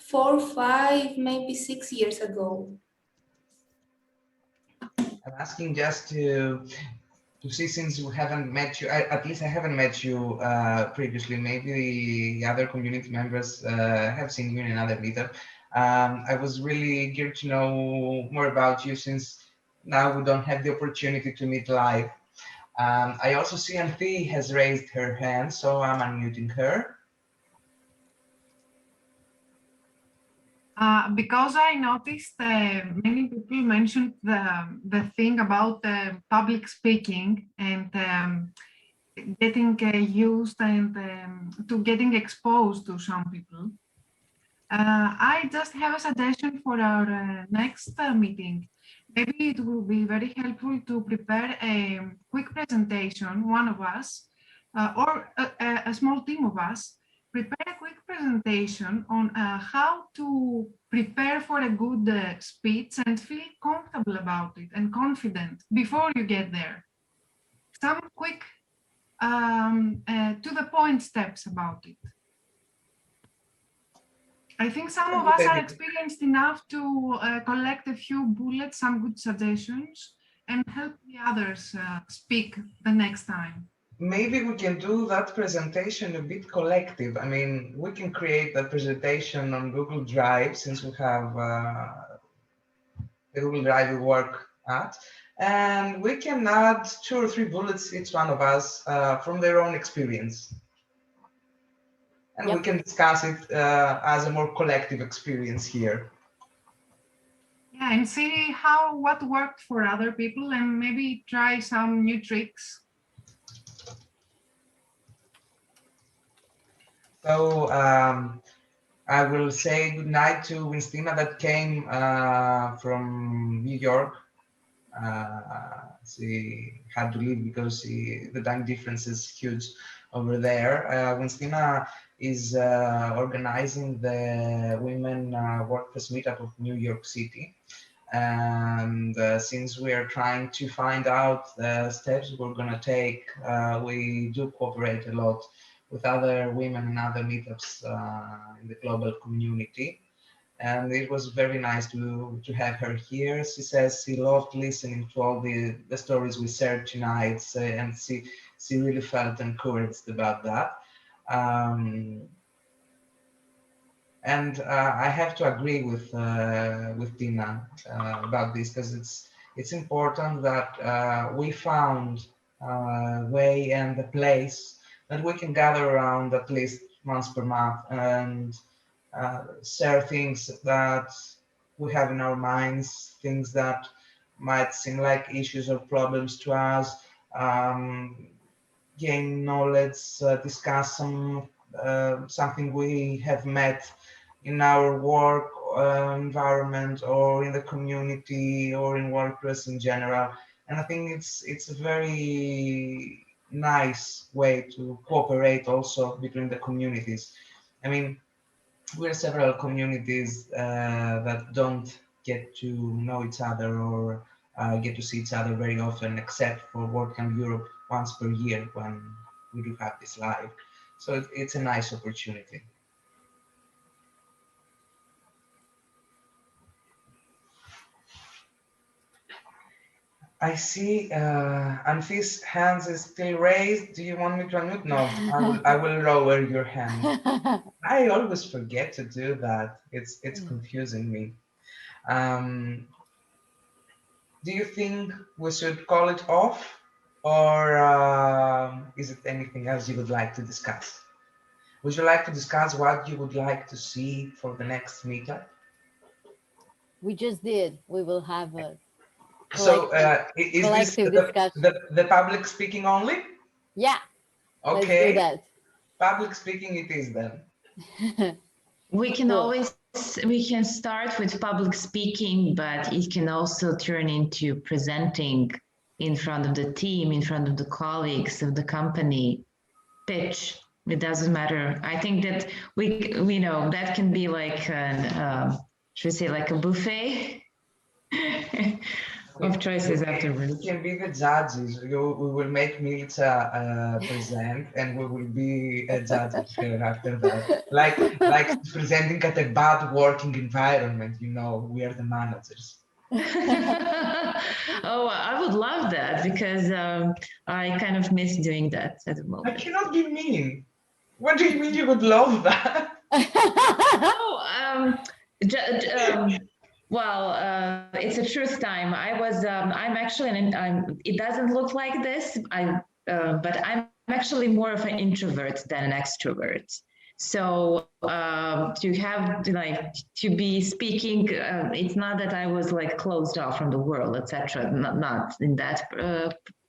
4, 5, maybe 6 years ago. I'm asking just to see, since we haven't met you, at least I haven't met you previously. Maybe the other community members have seen you in another meetup. I was really eager to know more about you, since now we don't have the opportunity to meet live. I also see Anthi has raised her hand, so I'm unmuting her. Because I noticed many people mentioned the thing about public speaking and getting used and to getting exposed to some people. I just have a suggestion for our next meeting. Maybe it will be very helpful to prepare a quick presentation, one of us, or a small team of us, prepare a quick presentation on how to prepare for a good speech and feel comfortable about it and confident before you get there. Some quick to the point steps about it. I think some of us are experienced enough to collect a few bullets, some good suggestions, and help the others speak the next time. Maybe we can do that presentation a bit collective. I mean, we can create that presentation on Google Drive, since we have the Google Drive we work at, and we can add 2 or 3 bullets, each one of us, from their own experience. And we can discuss it as a more collective experience here. Yeah, and see what worked for other people, and maybe try some new tricks. So I will say goodnight to Winstina that came from New York. She had to leave because the time difference is huge over there. Winstina is organizing the Women WordPress meetup of New York City. And since we are trying to find out the steps we're going to take, we do cooperate a lot with other women and other meetups in the global community. And it was very nice to have her here. She says she loved listening to all the stories we shared tonight, and she really felt encouraged about that. And I have to agree with Tina about this, because it's important that we found a way and a place that we can gather around at least once per month and share things that we have in our minds, things that might seem like issues or problems to us, gain knowledge, discuss something we have met in our work environment or in the community or in WordPress in general. And I think it's a very nice way to cooperate also between the communities. I mean, we're several communities that don't get to know each other or get to see each other very often, except for WordCamp Europe once per year when we do have this live. So it's a nice opportunity. I see Anfi's hands is still raised. Do you want me to unmute? No, I will lower your hand. I always forget to do that. It's confusing me. Do you think we should call it off, or is it anything else you would like to discuss? Would you like to discuss what you would like to see for the next meetup? We just did. We will have a is this the public speaking only? Yeah. Okay. Let's do that. Public speaking it is then. We can start with public speaking, but it can also turn into presenting in front of the team, in front of the colleagues of the company, pitch It doesn't matter. I think that we know that can be like an, should we say like a buffet of choices afterwards. We can be the judges. We will make Milica present, and we will be judges here after that. Like presenting at a bad working environment, you know, we are the managers. Oh, I would love that because I kind of miss doing that at the moment. I cannot be mean. What do you mean you would love that? Well, it's a truth time. I'm actually, it doesn't look like this, but I'm actually more of an introvert than an extrovert. So to be speaking, it's not that I was like closed off from the world, etc. Not in that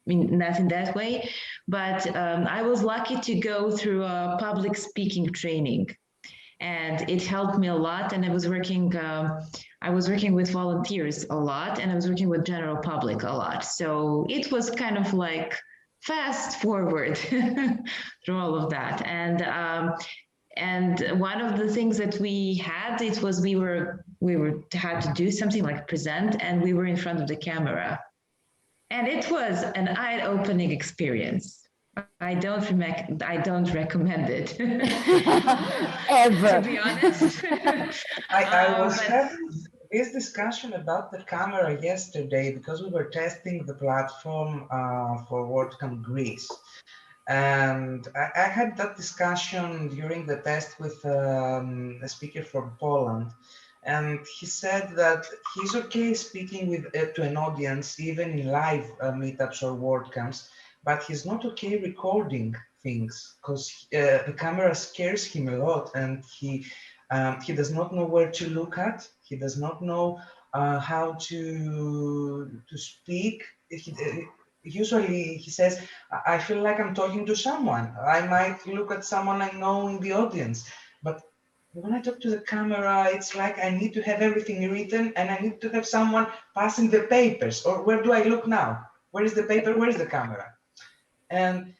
not in that way, but I was lucky to go through a public speaking training, and it helped me a lot. And I was working with volunteers a lot, and I was working with general public a lot. So it was kind of like fast forward through all of that. And one of the things that we had, it was we had to do something like present, and we were in front of the camera. And it was an eye-opening experience. I don't recommend it. Ever. To be honest. I was having this discussion about the camera yesterday because we were testing the platform for WordCamp Greece. And I had that discussion during the test with a speaker from Poland. And he said that he's okay speaking to an audience, even in live meetups or WordCamps, but he's not okay recording things because the camera scares him a lot, and he does not know where to look at. He does not know how to speak. Usually he says, I feel like I'm talking to someone. I might look at someone I know in the audience, but when I talk to the camera, it's like I need to have everything written, and I need to have someone passing the papers. Or where do I look now? Where is the paper? Where is the camera? And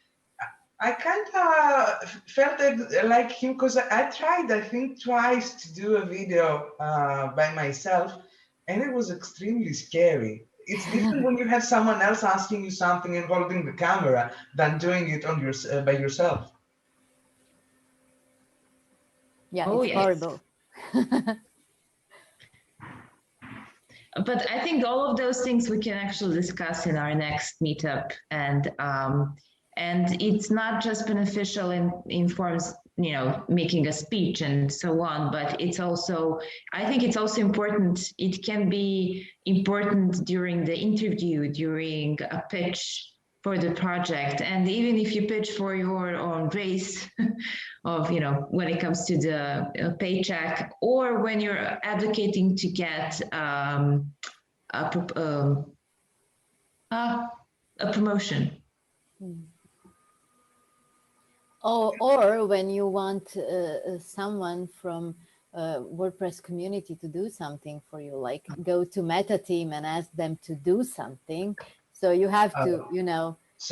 I kind of felt like him because I tried, I think, twice to do a video by myself, and it was extremely scary. It's different when you have someone else asking you something and holding the camera than doing it on by yourself. Yeah, it's horrible. But I think all of those things we can actually discuss in our next meetup, and it's not just beneficial in forms, making a speech and so on, but it's also, I think it's also important. It can be important during the interview, during a pitch for the project, and even if you pitch for your own race of, when it comes to the paycheck, or when you're advocating to get a promotion. Or when you want someone from WordPress community to do something for you, like go to Meta team and ask them to do something. So you have to,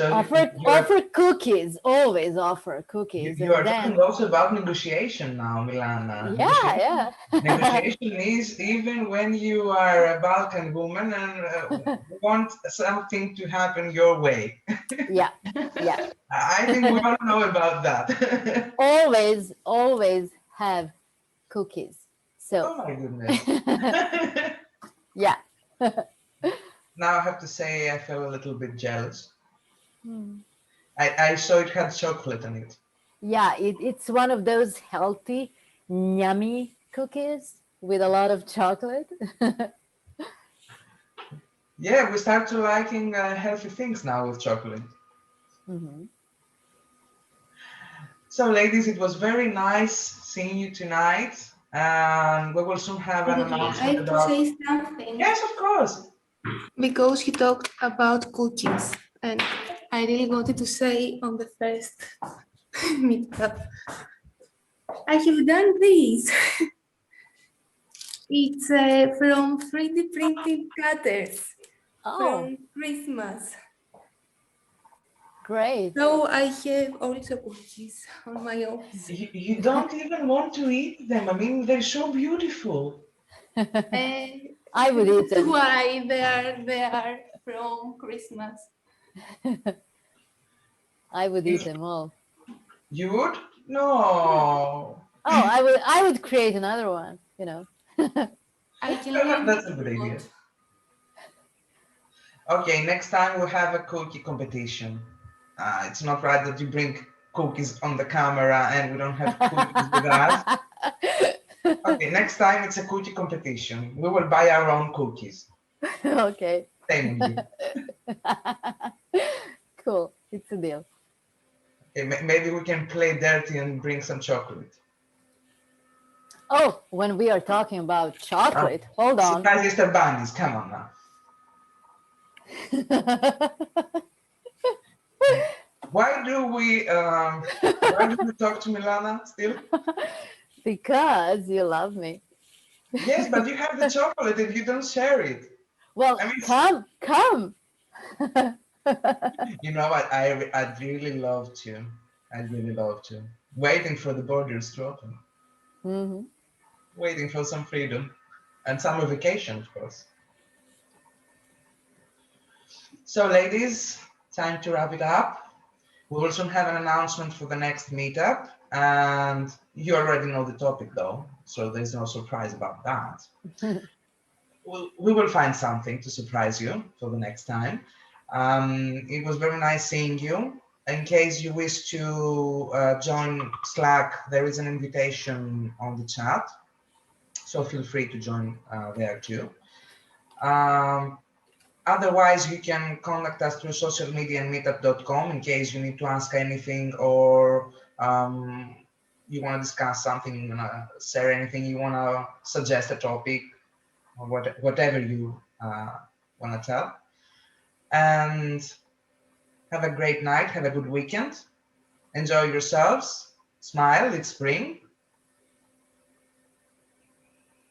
offer cookies, always offer cookies. You are talking also about negotiation now, Milana. Yeah. Negotiation is even when you are a Balkan woman and want something to happen your way. Yeah. I think we all know about that. always have cookies. So. Oh my goodness. Yeah. Now I have to say I feel a little bit jealous. I saw it had chocolate in it. Yeah, it's one of those healthy, yummy cookies with a lot of chocolate. Yeah, we start to liking healthy things now with chocolate. So ladies, it was very nice seeing you tonight. And we will soon have an announcement about... I have to say something. Yes, of course. Because he talked about cookies, and I really wanted to say on the first meetup, I have done this. It's from 3D printed cutters from Christmas. Great. So I have also cookies on my office. You don't even want to eat them. I mean, they're so beautiful. I would eat That's them. why they are from Christmas. I would eat them all. You would? No. Oh, I would create another one, you know. I can That's a good idea. Okay, next time we'll have a cookie competition. It's not right that you bring cookies on the camera and we don't have cookies with us. Okay, next time it's a cookie competition. We will buy our own cookies. Okay. Same with you. Cool. It's a deal. Okay, maybe we can play dirty and bring some chocolate. Oh, when we are talking about chocolate, hold on. Surprise Mr. Bunnies, come on now. Why do we talk to Milana still? Because you love me. Yes, but you have the chocolate and you don't share it. Well, I mean, come. You know what? I'd really love to. I'd really love to. Waiting for the borders to open. Mm-hmm. Waiting for some freedom and summer vacation, of course. So, ladies, time to wrap it up. We will soon have an announcement for the next meetup, and you already know the topic, though, so there's no surprise about that. We will find something to surprise you for the next time. It was very nice seeing you. In case you wish to join Slack, there is an invitation on the chat, so feel free to join there too. Otherwise, you can contact us through social media and meetup.com in case you need to ask anything or you want to discuss something, you want to share anything, you want to suggest a topic, or whatever you want to tell. And have a great night, have a good weekend, enjoy yourselves, smile, it's spring.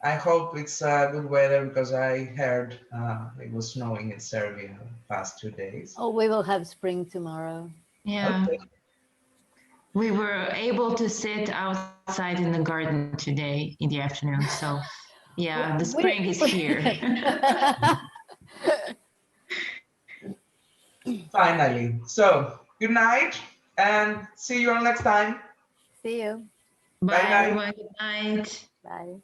I hope it's good weather because I heard it was snowing in Serbia the past 2 days. Oh, we will have spring tomorrow. Yeah. Okay. We were able to sit outside in the garden today in the afternoon. So yeah, the spring is here. Finally. So good night and see you all next time. See you. Bye, Bye, everyone. Good night. Bye.